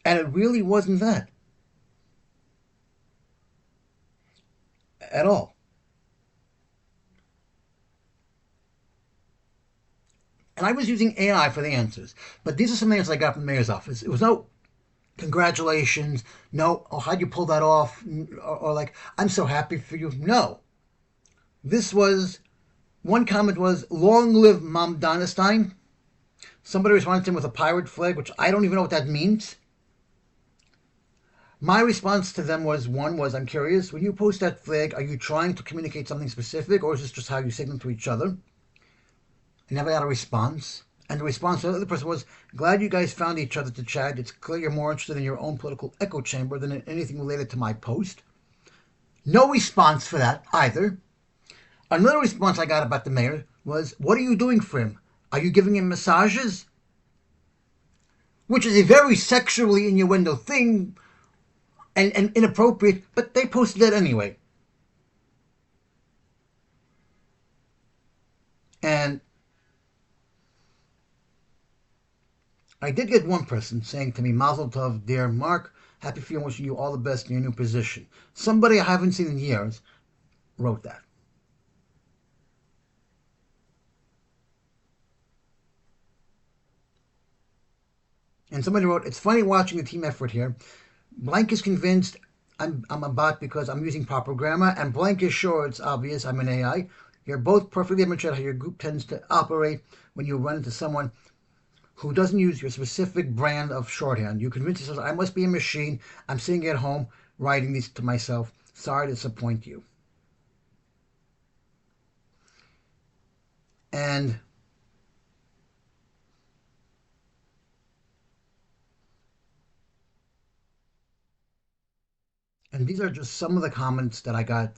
And it really wasn't that at all. And I was using AI for the answers. But these are some answers I got from the mayor's office. It was no congratulations, no, "Oh, how'd you pull that off?" Or like, "I'm so happy for you." No. This was, one comment was, "Long live Mom Donestein." Somebody responded to him with a pirate flag, which I don't even know what that means. My response to them was one was, I'm curious, when you post that flag, are you trying to communicate something specific or is this just how you signal to each other? I never got a response. And the response to the other person was, glad you guys found each other to chat. It's clear you're more interested in your own political echo chamber than in anything related to my post. No response for that either. Another response I got about the mayor was, what are you doing for him? Are you giving him massages? Which is a very sexually innuendo thing and inappropriate, but they posted that anyway. And I did get one person saying to me, Mazel Tov, dear Mark, happy for you and wishing you all the best in your new position. Somebody I haven't seen in years wrote that. And somebody wrote, it's funny watching the team effort here. Blank is convinced I'm a bot because I'm using proper grammar, and Blank is sure it's obvious I'm an AI. You're both perfectly demonstrate how your group tends to operate when you run into someone who doesn't use your specific brand of shorthand. You convince yourself, I must be a machine. I'm sitting at home writing these to myself. Sorry to disappoint you. And these are just some of the comments that I got.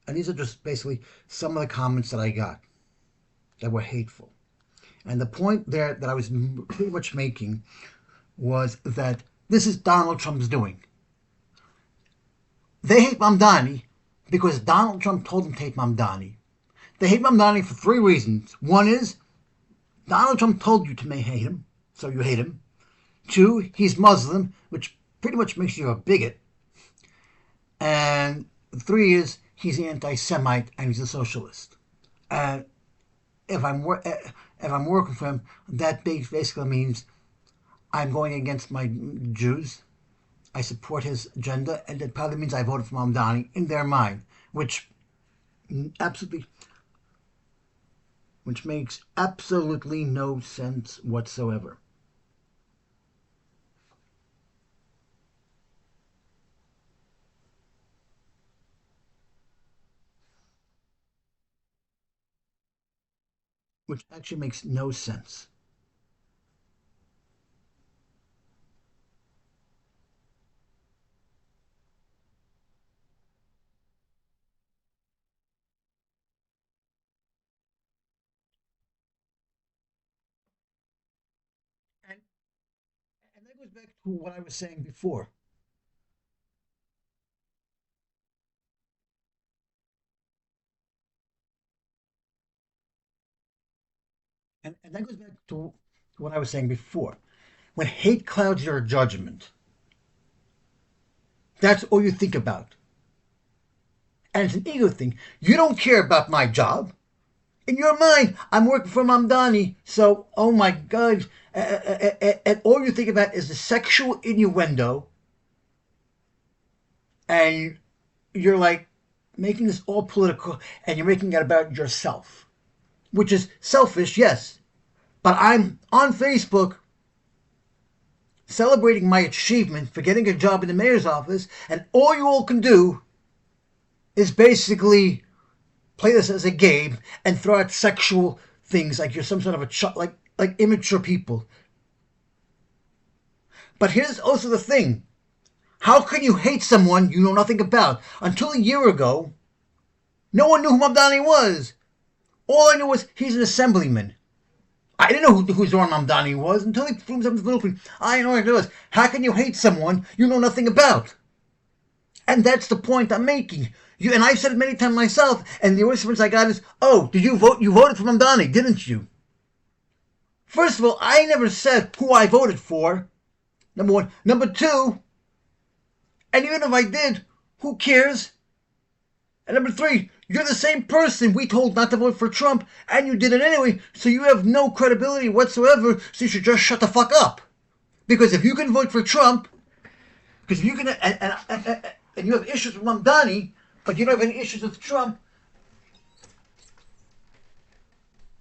And these are just basically some of the comments that I got that were hateful. And the point there that I was pretty much making was that this is Donald Trump's doing. They hate Mamdani because Donald Trump told them to hate Mamdani. They hate Mamdani for three reasons. One is Donald Trump told you to hate him, so you hate him. Two, he's Muslim, which pretty much makes you a bigot. And three is he's an anti-Semite and he's a socialist. And if I'm working for him, that basically means I'm going against my Jews. I support his agenda, and that probably means I voted for Mamdani in their mind, which absolutely, which makes absolutely no sense whatsoever. Which actually makes no sense. And and that goes back to what I was saying before. And that goes back to what I was saying before. When hate clouds your judgment, that's all you think about. And it's an ego thing. You don't care about my job. In your mind, I'm working for Mamdani, so oh my God, and all you think about is the sexual innuendo, and you're like making this all political, and you're making it about yourself, which is selfish, yes. But I'm on Facebook celebrating my achievement for getting a job in the mayor's office, and all you all can do is basically play this as a game and throw out sexual things like you're some sort of a like immature people. But here's also the thing: how can you hate someone you know nothing about? Until a year ago, no one knew who Mamdani was. All I knew was he's an assemblyman. I didn't know who Zoran Mamdani was until he flew himself into the Philippines. I didn't know what it was. How can you hate someone you know nothing about? And that's the point I'm making. And I've said it many times myself, and the response I got is, oh, did you vote? You voted for Mamdani, didn't you? First of all, I never said who I voted for, number one. Number two, and even if I did, who cares? And number three, you're the same person we told not to vote for Trump, and you did it anyway, so you have no credibility whatsoever, so you should just shut the fuck up. Because if you can vote for Trump, because if you can, and you have issues with Mamdani, but you don't have any issues with Trump,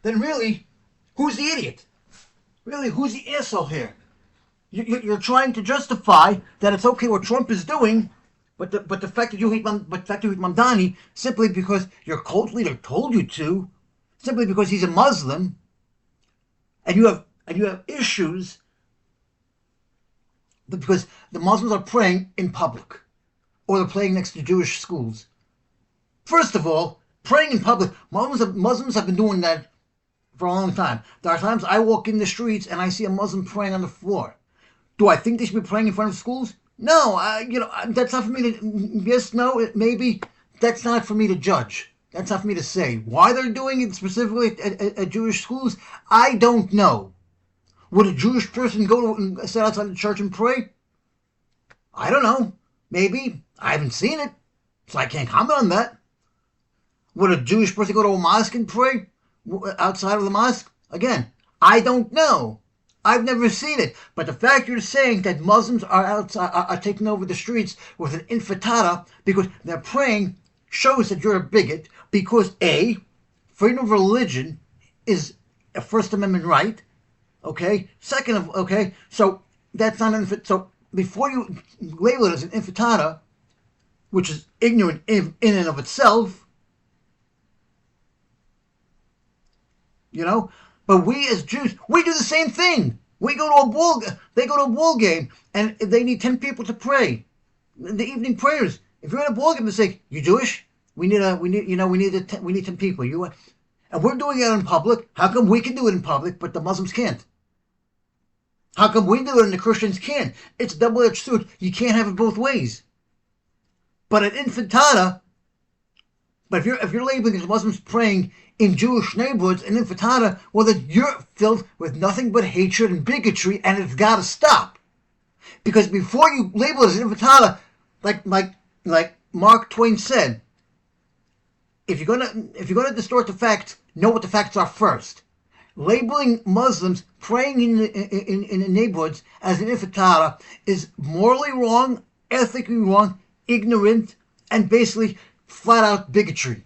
then really, who's the idiot? Really, who's the asshole here? You're trying to justify that it's okay what Trump is doing, but the fact that you hate Mamdani simply because your cult leader told you to, simply because he's a Muslim, and you have issues because the Muslims are praying in public or they're praying next to Jewish schools. First of all, praying in public, Muslims have been doing that for a long time. There are times I walk in the streets and I see a Muslim praying on the floor. Do I think they should be praying in front of schools? No, that's not for me to. Yes, no, maybe. That's not for me to judge. That's not for me to say. Why they're doing it specifically at Jewish schools, I don't know. Would a Jewish person go and sit outside the church and pray? I don't know. Maybe. I haven't seen it, so I can't comment on that. Would a Jewish person go to a mosque and pray outside of the mosque? Again, I don't know. I've never seen it. But the fact you're saying that Muslims are outside, are taking over the streets with an intifada because they're praying shows that you're a bigot. Because A, freedom of religion is a First Amendment right. Okay. Second of okay, so that's not an so before you label it as an intifada, which is ignorant in and of itself, But we as Jews, we do the same thing. We go to a ball. They go to a ball game, and they need 10 people to pray the evening prayers. If you're at a ball game, they say, "You Jewish? We need 10 people." And we're doing it in public. How come we can do it in public, but the Muslims can't? How come we do it and the Christians can't? It's a double-edged sword. You can't have it both ways. But at intifada, but if you're labeling as Muslims praying in Jewish neighborhoods and intifada, well, then you're filled with nothing but hatred and bigotry, and it's got to stop. Because before you label it as intifada, like Mark Twain said, if you're gonna distort the facts, know what the facts are first. Labeling Muslims praying in neighborhoods as an intifada is morally wrong, ethically wrong, ignorant, and basically flat out bigotry.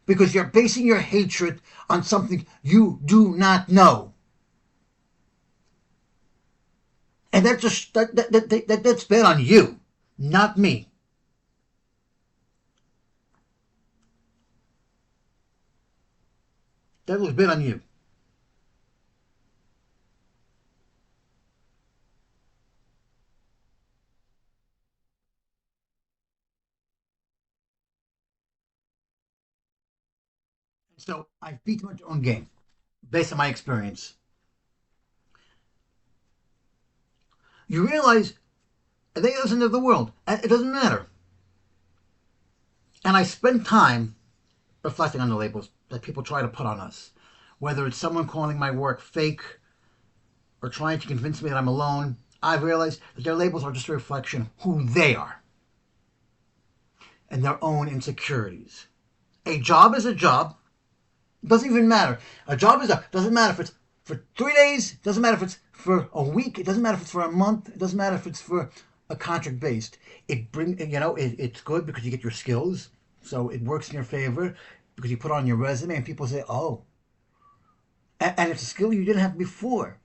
Because you're basing your hatred on something you do not know. And that's bad on you, not me. That was bad on you. So I've beat my own game based on my experience. You realize they listen to the world. It doesn't matter. And I spend time reflecting on the labels that people try to put on us. Whether it's someone calling my work fake or trying to convince me that I'm alone, I've realized that their labels are just a reflection of who they are and their own insecurities. A job is a job. It doesn't even matter. A job is a doesn't matter if it's for 3 days, it doesn't matter if it's for a week, it doesn't matter if it's for a month, it doesn't matter if it's for a contract based. It's good because you get your skills, so it works in your favor because you put it on your resume and people say, "Oh," and it's a skill you didn't have before,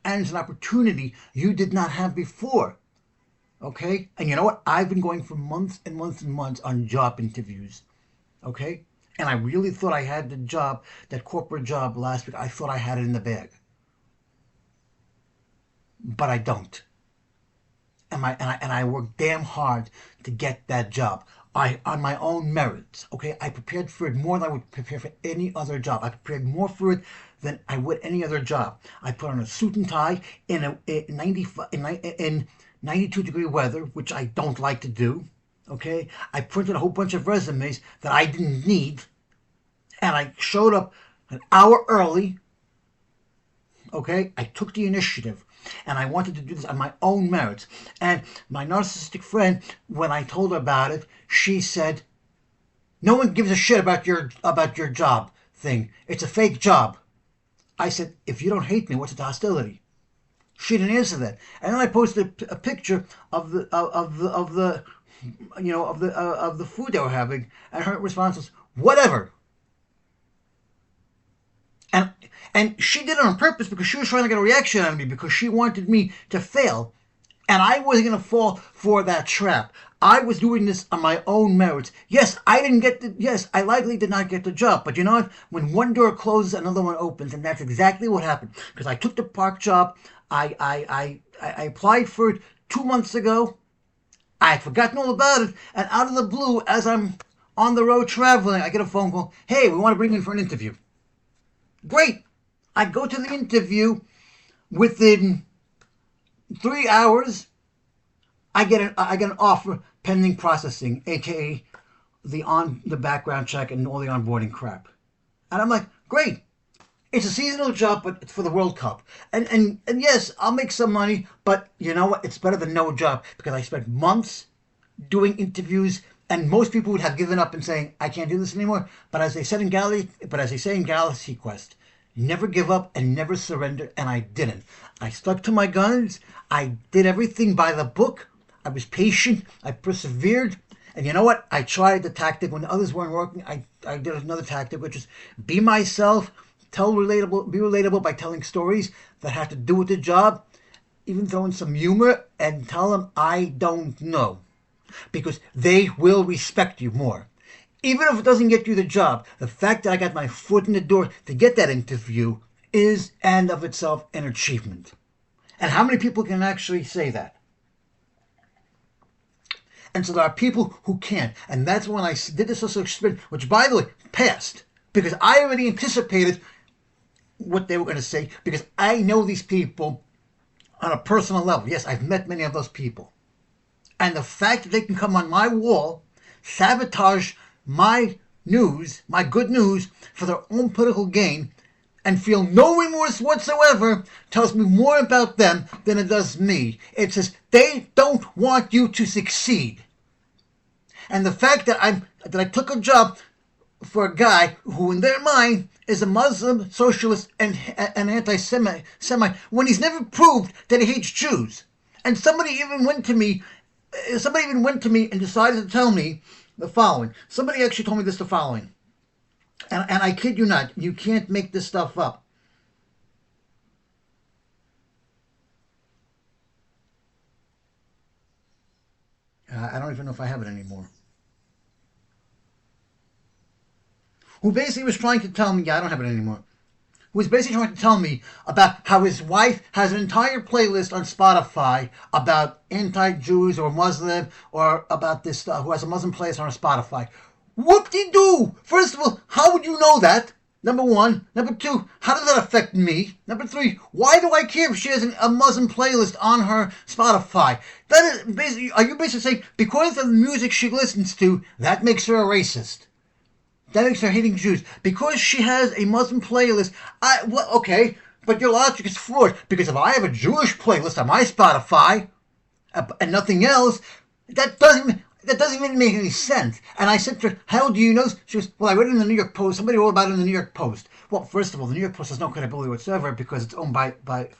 and it's an opportunity you did not have before. Okay, and you know what? I've been going for months and months and months on job interviews. Okay, and I really thought I had the job, that corporate job last week. I thought I had it in the bag, but I don't. And I worked damn hard to get that job. On my own merits. Okay, I prepared for it more than I would prepare for any other job. I prepared more for it than I would any other job. I put on a suit and tie in 92-degree weather, which I don't like to do. Okay, I printed a whole bunch of resumes that I didn't need, and I showed up an hour early. Okay, I took the initiative, and I wanted to do this on my own merits. And my narcissistic friend, when I told her about it, she said, "No one gives a shit about your job thing. It's a fake job." I said, "If you don't hate me, what's the hostility?" She didn't answer that. And then I posted a picture of the food they were having, and her response was, "Whatever." And And she did it on purpose because she was trying to get a reaction out of me because she wanted me to fail. And I wasn't going to fall for that trap. I was doing this on my own merits. Yes, I likely did not get the job. But you know what? When one door closes, another one opens. And that's exactly what happened. Because I took the park job. I applied for it 2 months ago. I had forgotten all about it. And out of the blue, as I'm on the road traveling, I get a phone call. Hey, we want to bring you in for an interview. Great. I go to the interview. Within 3 hours, I get an offer pending processing, aka the background check and all the onboarding crap. And I'm like, great. It's a seasonal job, but it's for the World Cup. And yes, I'll make some money, but you know what? It's better than no job because I spent months doing interviews, and most people would have given up and saying, I can't do this anymore. But as they say in Galaxy Quest, never give up and never surrender, and I didn't. I stuck to my guns. I did everything by the book. I was patient. I persevered. And you know what? I tried the tactic when others weren't working. I did another tactic, which is be myself, be relatable by telling stories that have to do with the job, even throw in some humor and tell them I don't know. Because they will respect you more. Even if it doesn't get you the job, the fact that I got my foot in the door to get that interview is, and of itself, an achievement. And how many people can actually say that? And so there are people who can't. And that's when I did this social experiment, which, by the way, passed. Because I already anticipated what they were going to say. Because I know these people on a personal level. Yes, I've met many of those people. And the fact that they can come on my wall, sabotage my news, my good news, for their own political gain, and feel no remorse whatsoever, tells me more about them than it does me. It says they don't want you to succeed. And the fact that I took a job for a guy who, in their mind, is a Muslim, socialist, and anti-Semite, when he's never proved that he hates Jews. And somebody even went to me and decided to tell me the following. Somebody actually told me the following. And I kid you not, you can't make this stuff up. I don't even know if I have it anymore. Who basically was trying to tell me, I don't have it anymore. Who was basically trying to tell me about how his wife has an entire playlist on Spotify about anti-Jews or Muslim, or about this stuff, who has a Muslim playlist on Spotify. Whoop-de-doo! First of all, how would you know that? Number one. Number two, how does that affect me? Number three, why do I care if she has a Muslim playlist on her Spotify? That is basically, are you basically saying because of the music she listens to, that makes her a racist? That makes her hating Jews. Because she has a Muslim playlist, okay, but your logic is flawed. Because if I have a Jewish playlist on my Spotify, and nothing else, that doesn't even make any sense. And I said to her, how do you know? She goes, well, I read it in the New York Post. Somebody wrote about it in the New York Post. Well, first of all, the New York Post has no credibility whatsoever because it's owned by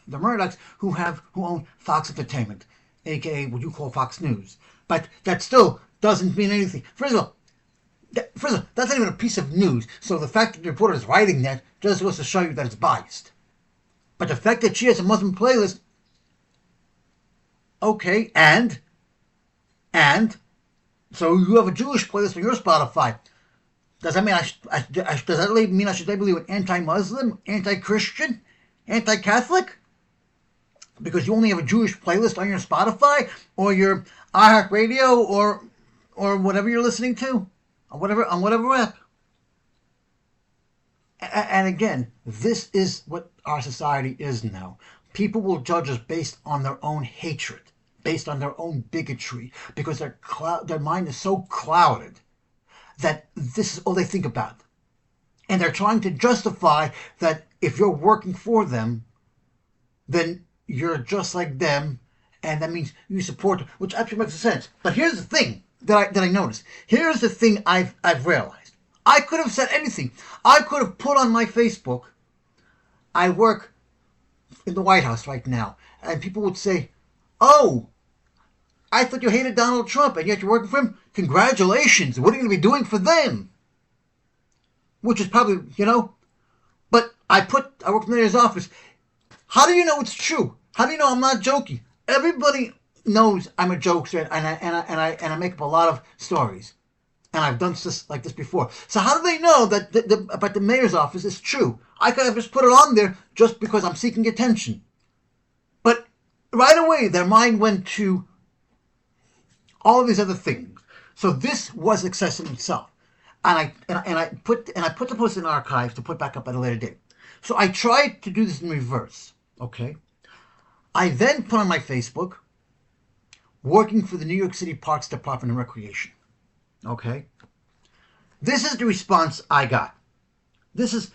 the Murdochs, who own Fox Entertainment, a.k.a. what you call Fox News. But that still doesn't mean anything. First of all, that's not even a piece of news. So the fact that the reporter is writing that just goes to show you that it's biased. But the fact that she has a Muslim playlist, okay, and so you have a Jewish playlist on your Spotify. Does that mean does that mean I should label you an anti-Muslim, anti-Christian, anti-Catholic? Because you only have a Jewish playlist on your Spotify or your iHeartRadio or whatever you're listening to? On whatever app. And again, this is what our society is now. People will judge us based on their own hatred, based on their own bigotry, because their mind is so clouded that this is all they think about. And they're trying to justify that if you're working for them, then you're just like them, and that means you support them, which actually makes sense. But here's the thing that I noticed. Here's the thing I've realized. I could have said anything. I could have put on my Facebook, I work in the White House right now, and people would say, oh, I thought you hated Donald Trump, and yet you're working for him? Congratulations. What are you going to be doing for them? Which is probably, but I work in the mayor's office. How do you know it's true? How do you know I'm not joking? Everybody knows I'm a jokester, and I make up a lot of stories, and I've done this like this before. So how do they know that about the mayor's office is true? I could have just put it on there just because I'm seeking attention, but right away their mind went to all of these other things. So this was success in itself, and I put the post in archives to put back up at a later date. So I tried to do this in reverse. Okay. I then put on my Facebook, working for the New York City Parks Department of Recreation. Okay. This is the response I got. This is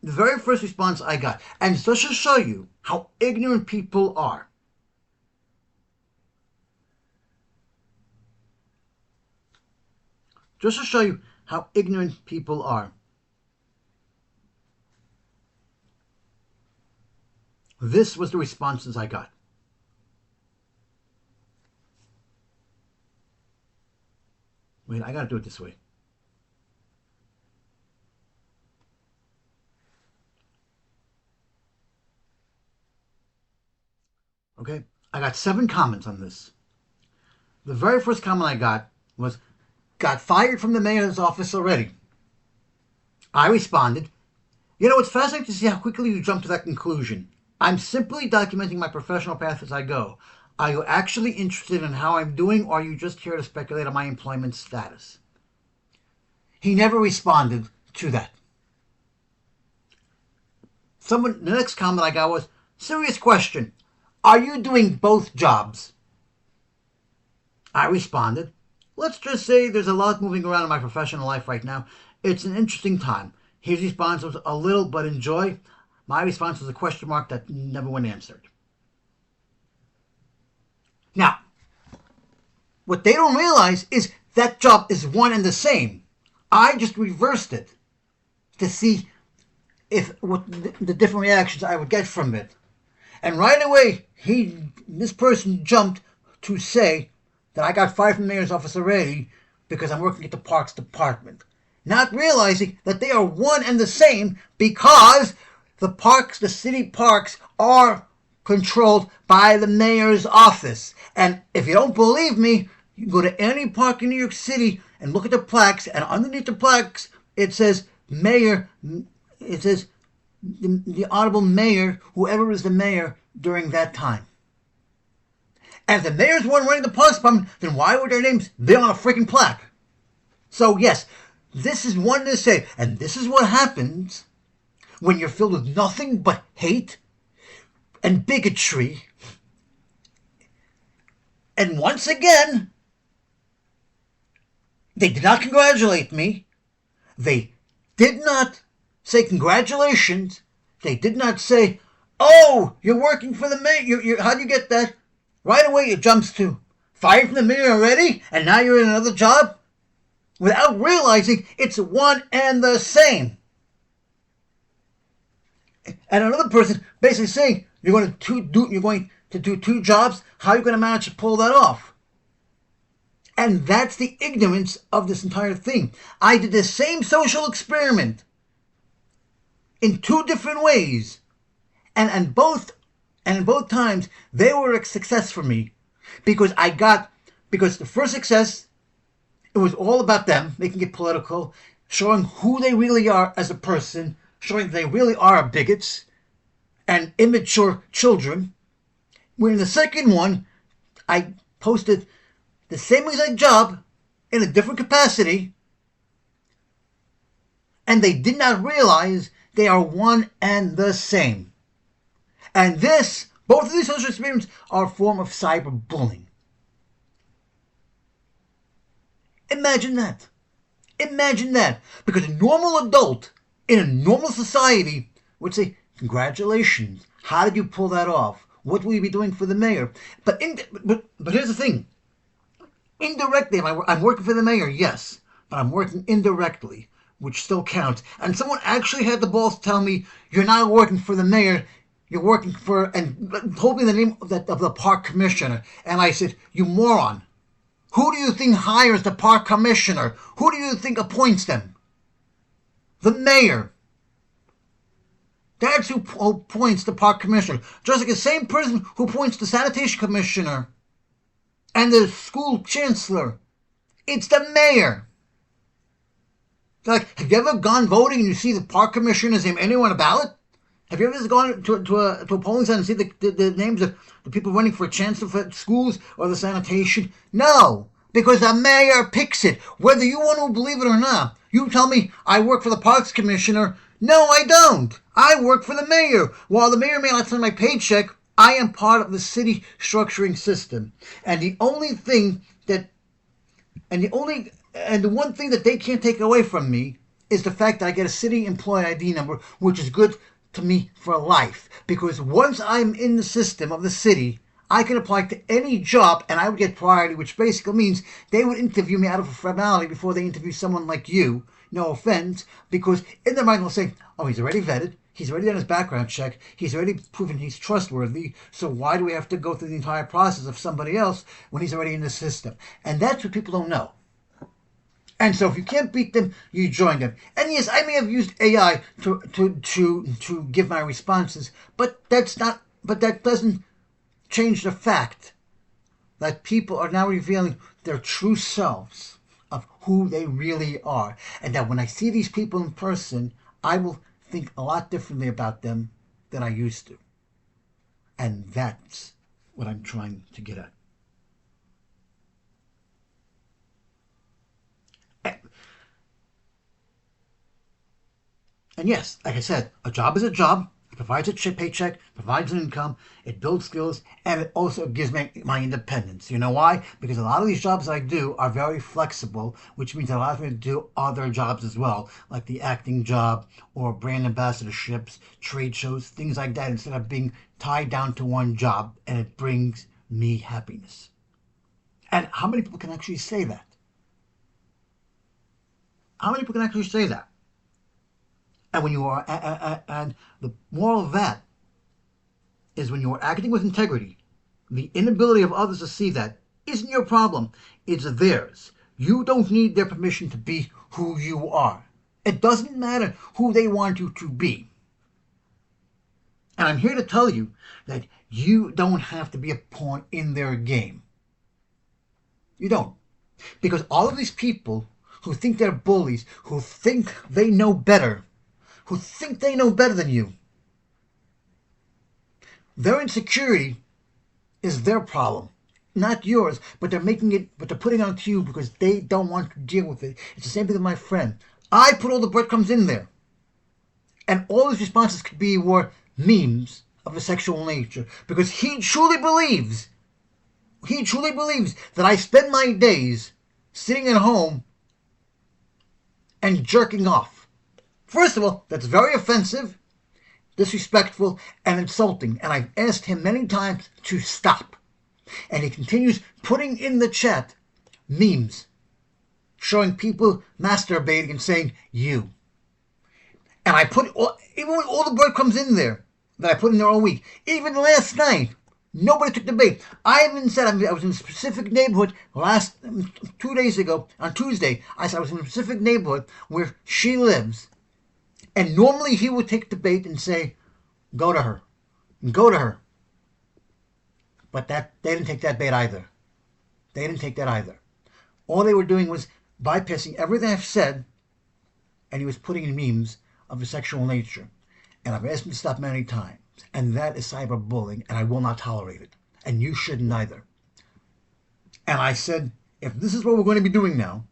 the very first response I got. And this should show you how ignorant people are. Just to show you how ignorant people are. This was the responses I got. Wait, I gotta do it this way. Okay, I got 7 comments on this. The very first comment I got was, got fired from the mayor's office already. I responded, you know, it's fascinating to see how quickly you jump to that conclusion. I'm simply documenting my professional path as I go. Are you actually interested in how I'm doing, or are you just here to speculate on my employment status? He never responded to that. The next comment I got was, serious question, are you doing both jobs? I responded, let's just say there's a lot moving around in my professional life right now. It's an interesting time. His response was a little but enjoy. My response was a question mark that never went answered. Now, what they don't realize is that job is one and the same. I just reversed it to see what the different reactions I would get from it. And right away, this person jumped to say that I got fired from the mayor's office already because I'm working at the Parks Department. Not realizing that they are one and the same, because the city parks are controlled by the mayor's office. And if you don't believe me, you can go to any park in New York City and look at the plaques, and underneath the plaques it says mayor, it says the honorable mayor, whoever is the mayor during that time. And if the mayor's the one running the parks department, then why would their names be on a freaking plaque? So yes, this is one to say, and this is what happens when you're filled with nothing but hate and bigotry. And once again, they did not congratulate me. They did not say congratulations. They did not say, oh, you're working for the mayor. How do you get that? Right away it jumps to, fired from the mayor already, and now you're in another job? Without realizing it's one and the same. And another person basically saying, you're going to do 2 jobs? How are you going to manage to pull that off? And that's the ignorance of this entire thing. I did the same social experiment in 2 different ways. And in both times, they were a success for me. Because the first success, it was all about them, making it political, showing who they really are as a person, showing they really are bigots and immature children. Where in the second one, I posted the same exact job in a different capacity, and they did not realize they are one and the same. And both of these social experiments are a form of cyberbullying. Imagine that. Imagine that. Because a normal adult in a normal society would say, congratulations, how did you pull that off? What will you be doing for the mayor? But here's the thing. Indirectly, I'm working for the mayor, yes, but I'm working indirectly, which still counts. And someone actually had the balls to tell me, you're not working for the mayor, you're working for, and told me the name of the park commissioner. And I said, you moron. Who do you think hires the park commissioner? Who do you think appoints them? The mayor. That's who appoints the park commissioner. Just like the same person who appoints the sanitation commissioner and the school chancellor. It's the mayor. Like, have you ever gone voting and you see the park commissioner's name anywhere on a ballot? Have you ever gone to a polling center and see the names of the people running for chancellor for schools or the sanitation? No, because the mayor picks it, whether you want to believe it or not. You tell me I work for the parks commissioner. No, I don't. I work for the mayor. While the mayor may not send my paycheck, I am part of the city structuring system. And the only thing that, and the one thing that they can't take away from me is the fact that I get a city employee ID number, which is good to me for life. Because once I'm in the system of the city, I can apply to any job and I would get priority, which basically means they would interview me out of a formality before they interview someone like you. No offense, because in their mind they'll say, oh, he's already vetted, he's already done his background check, he's already proven he's trustworthy, so why do we have to go through the entire process of somebody else when he's already in the system? And that's what people don't know. And so if you can't beat them, you join them. And yes, I may have used AI to give my responses, but that doesn't change the fact that people are now revealing their true selves of who they really are. And that when I see these people in person, I will think a lot differently about them than I used to. And that's what I'm trying to get at. And yes, like I said, a job is a job. It provides a paycheck, provides an income, it builds skills, and it also gives me my independence. You know why? Because a lot of these jobs I do are very flexible, which means it allows me to do other jobs as well, like the acting job or brand ambassadorships, trade shows, things like that, instead of being tied down to one job, and it brings me happiness. And how many people can actually say that? How many people can actually say that? And when you are, and the moral of that is when you are acting with integrity, the inability of others to see that isn't your problem, it's theirs. You don't need their permission to be who you are. It doesn't matter who they want you to be. And I'm here to tell you that you don't have to be a pawn in their game. You don't. Because all of these people who think they're bullies, who think they know better, than you, their insecurity is their problem, not yours. But they're putting it onto you because they don't want to deal with it. It's the same thing with my friend. I put all the breadcrumbs in there, and all his responses were memes of a sexual nature because he truly believes that I spend my days sitting at home and jerking off. First of all, that's very offensive, disrespectful, and insulting. And I've asked him many times to stop. And he continues putting in the chat memes showing people masturbating and saying, you. And I put even with all the breadcrumbs in there that I put in there all week. Even last night, nobody took the bait. I even said I was in a specific neighborhood 2 days ago, on Tuesday. I said I was in a specific neighborhood where she lives. And normally he would take the bait and say, go to her. But they didn't take that bait either. All they were doing was bypassing everything I've said, and he was putting in memes of a sexual nature. And I've asked him to stop many times. And that is cyberbullying, and I will not tolerate it. And you shouldn't either. And I said, if this is what we're going to be doing now,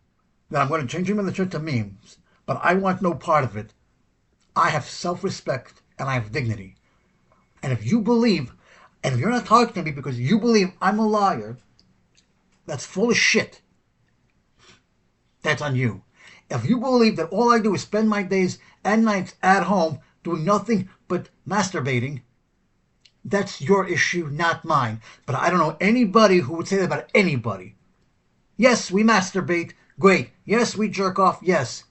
then I'm going to change him in the church to memes. But I want no part of it. I have self-respect and I have dignity. And if you believe, and if you're not talking to me because you believe I'm a liar, that's full of shit. That's on you. If you believe that all I do is spend my days and nights at home doing nothing but masturbating, that's your issue, not mine. But I don't know anybody who would say that about anybody. Yes, we masturbate. Great. Yes, we jerk off. Yes.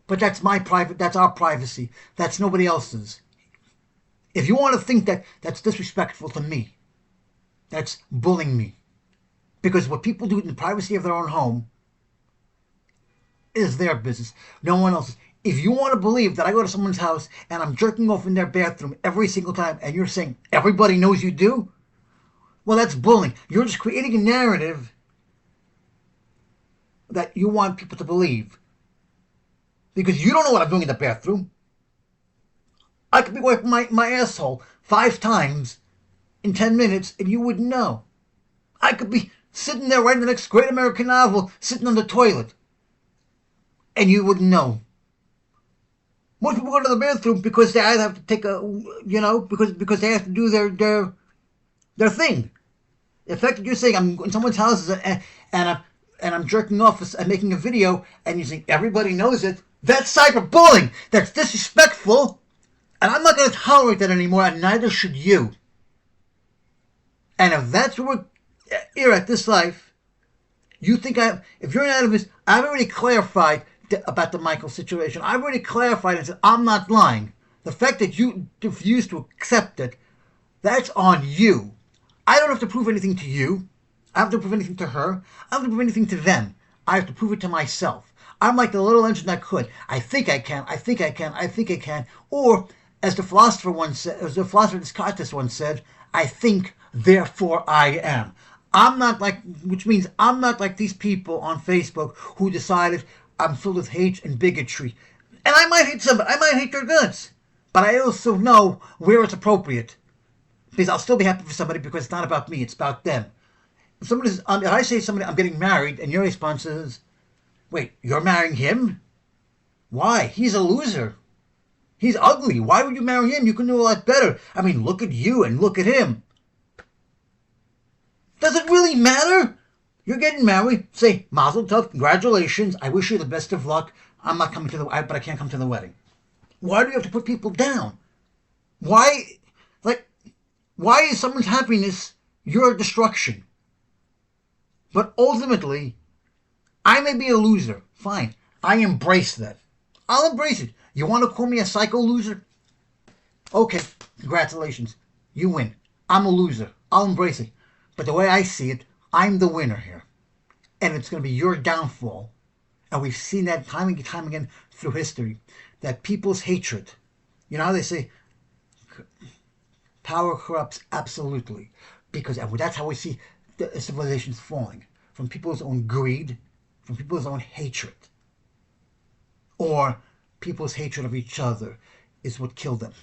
But that's our privacy. That's nobody else's. If you want to think that that's disrespectful to me, that's bullying me. Because what people do in the privacy of their own home is their business. No one else's. If you want to believe that I go to someone's house and I'm jerking off in their bathroom every single time, and you're saying everybody knows you do, well, that's bullying. You're just creating a narrative that you want people to believe. Because you don't know what I'm doing in the bathroom. I could be wiping my asshole 5 times in 10 minutes and you wouldn't know. I could be sitting there writing the next great American novel, sitting on the toilet, and you wouldn't know. Most people go to the bathroom because they either have to take because they have to do their thing. The fact that you're saying I'm in someone's house and I'm jerking off and making a video and you think everybody knows it, that's cyberbullying. That's disrespectful. And I'm not going to tolerate that anymore, and neither should you. And if that's what we're here at this life, you think if you're an activist, I've already clarified about the Michael situation. I've already clarified and said, I'm not lying. The fact that you refuse to accept it, that's on you. I don't have to prove anything to you. I don't have to prove anything to her. I don't have to prove anything to them. I have to prove it to myself. I'm like the little engine that could. I think I can. I think I can. I think I can. Or, as the philosopher Descartes once said, I think, therefore I am. Which means I'm not like these people on Facebook who decided I'm filled with hate and bigotry. And I might hate somebody. I might hate their guts. But I also know where it's appropriate. Because I'll still be happy for somebody because it's not about me. It's about them. If I say to somebody, I'm getting married, and your response is, wait, you're marrying him? Why? He's a loser. He's ugly. Why would you marry him? You can do a lot better. I mean, look at you and look at him. Does it really matter? You're getting married. Say, Mazel Tov, congratulations. I wish you the best of luck. I'm not coming but I can't come to the wedding. Why do you have to put people down? Why is someone's happiness your destruction? But ultimately, I may be a loser. Fine. I embrace that. I'll embrace it. You want to call me a psycho loser? Okay, congratulations. You win. I'm a loser. I'll embrace it. But the way I see it, I'm the winner here. And it's going to be your downfall. And we've seen that time and time again through history. That people's hatred. You know how they say, power corrupts absolutely. Because that's how we see the civilizations falling. From people's own greed. From people's own hatred. Or people's hatred of each other is what killed them.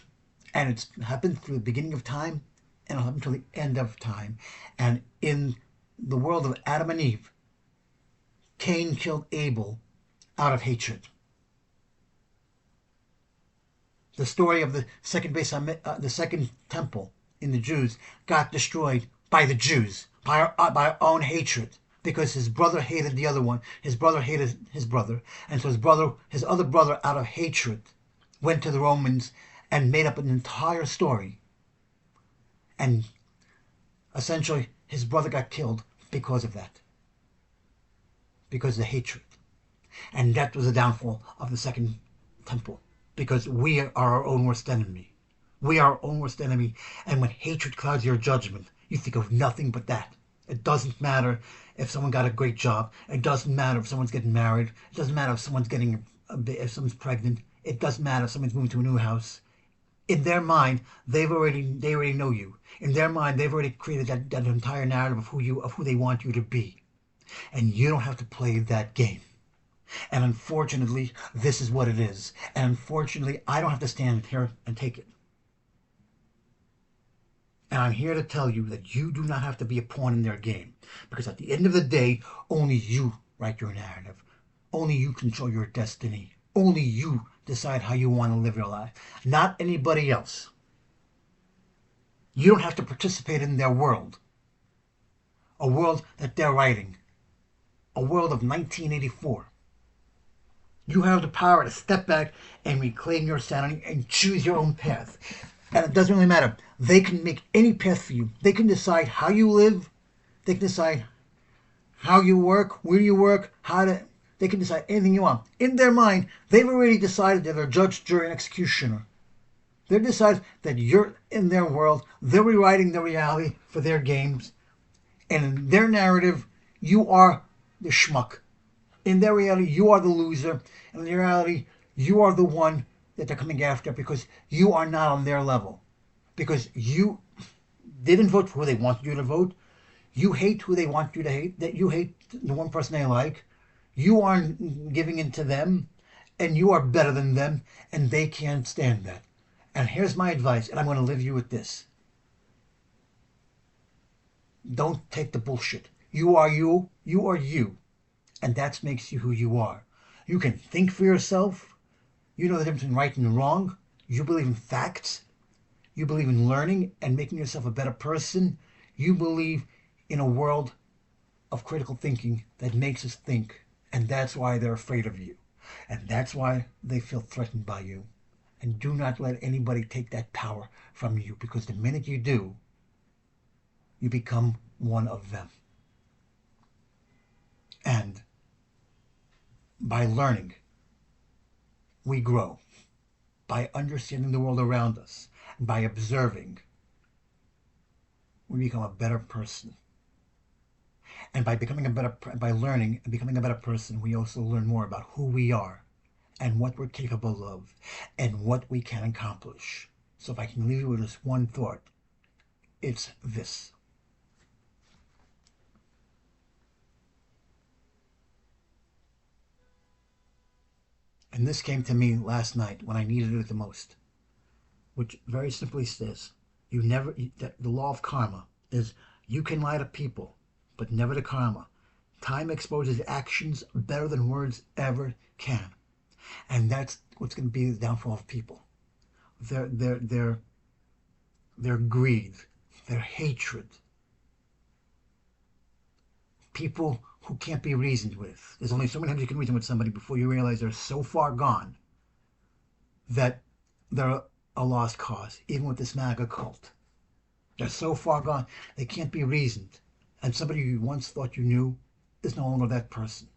And it's happened through the beginning of time, and it'll happen until the end of time. And in the world of Adam and Eve, Cain killed Abel out of hatred. The story of the second temple in the Jews got destroyed by the Jews, by our own hatred. Because his brother hated the other one. His brother hated his brother. And so his other brother, out of hatred, went to the Romans and made up an entire story. And essentially, his brother got killed because of that. Because of the hatred. And that was the downfall of the second temple. Because we are our own worst enemy. We are our own worst enemy. And when hatred clouds your judgment, you think of nothing but that. It doesn't matter if someone got a great job. It doesn't matter if someone's getting married. It doesn't matter if someone's if someone's pregnant. It doesn't matter if someone's moving to a new house. In their mind, they already know you. In their mind, they've already created that entire narrative of who they want you to be. And you don't have to play that game. And unfortunately, this is what it is. And unfortunately, I don't have to stand here and take it. And I'm here to tell you that you do not have to be a pawn in their game. Because at the end of the day, only you write your narrative. Only you control your destiny. Only you decide how you want to live your life. Not anybody else. You don't have to participate in their world. A world that they're writing. A world of 1984. You have the power to step back and reclaim your sanity and choose your own path. And it doesn't really matter. They can make any path for you. They can decide how you live. They can decide how you work, where you work, they can decide anything you want. In their mind, they've already decided that they're judge, jury, and executioner. They've decided that you're in their world. They're rewriting the reality for their games. And in their narrative, you are the schmuck. In their reality, you are the loser. And in their reality, You are the one that they're coming after because you are not on their level. Because you didn't vote for who they wanted you to vote. You hate who they want you to hate. That you hate the one person they like. You aren't giving in to them, and you are better than them, and they can't stand that. And here's my advice, and I'm going to leave you with this: don't take the bullshit. You are you. You are you, and that makes you who you are. You can think for yourself. You know the difference between right and wrong. You believe in facts. You believe in learning and making yourself a better person. You believe in a world of critical thinking that makes us think. And that's why they're afraid of you. And that's why they feel threatened by you. And do not let anybody take that power from you, because the minute you do, you become one of them. And by learning, we grow. By understanding the world around us, by observing, we become a better person. And by learning and becoming a better person, we also learn more about who we are and what we're capable of and what we can accomplish. So if I can leave you with just one thought, it's this. And this came to me last night when I needed it the most, which very simply says, the law of karma is you can lie to people, but never to karma. Time exposes actions better than words ever can. And that's what's going to be the downfall of people. Their greed, their hatred. People who can't be reasoned with. There's only so many times you can reason with somebody before you realize they're so far gone that they're a lost cause, even with this MAGA cult. They're so far gone, they can't be reasoned. And somebody you once thought you knew is no longer that person.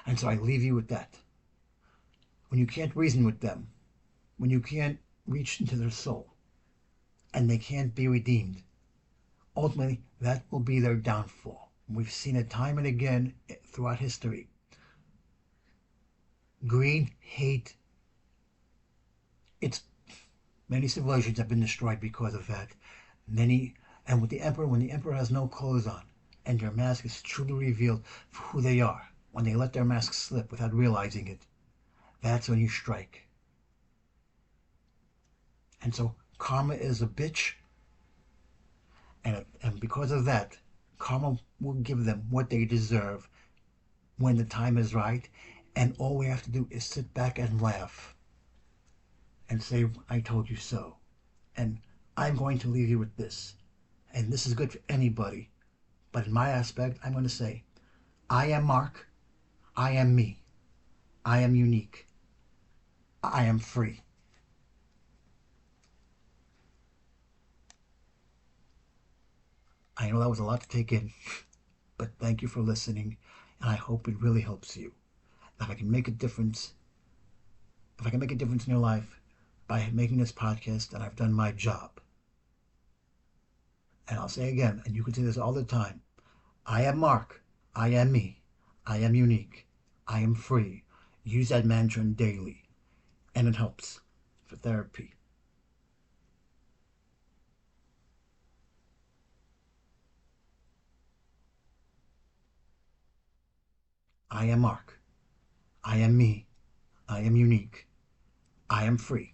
And so I leave you with that. When you can't reason with them, when you can't reach into their soul, and they can't be redeemed, ultimately that will be their downfall. We've seen it time and again throughout history. Greed, hate, it's many civilizations have been destroyed because of that. Many, and with the emperor, when the emperor has no clothes on, and their mask is truly revealed for who they are, when they let their mask slip without realizing it, that's when you strike. And so karma is a bitch, and because of that, karma will give them what they deserve when the time is right, and all we have to do is sit back and laugh and say, I told you so. And I'm going to leave you with this, and this is good for anybody, but in my aspect, I'm going to say, I am Mark, I am me, I am unique, I am free. I know that was a lot to take in, but thank you for listening, and I hope it really helps you. If I can make a difference, if I can make a difference in your life by making this podcast, then I've done my job. And I'll say again, and you can say this all the time, I am Mark, I am me, I am unique, I am free. Use that mantra daily, and it helps for therapy. I am Mark, I am me, I am unique, I am free.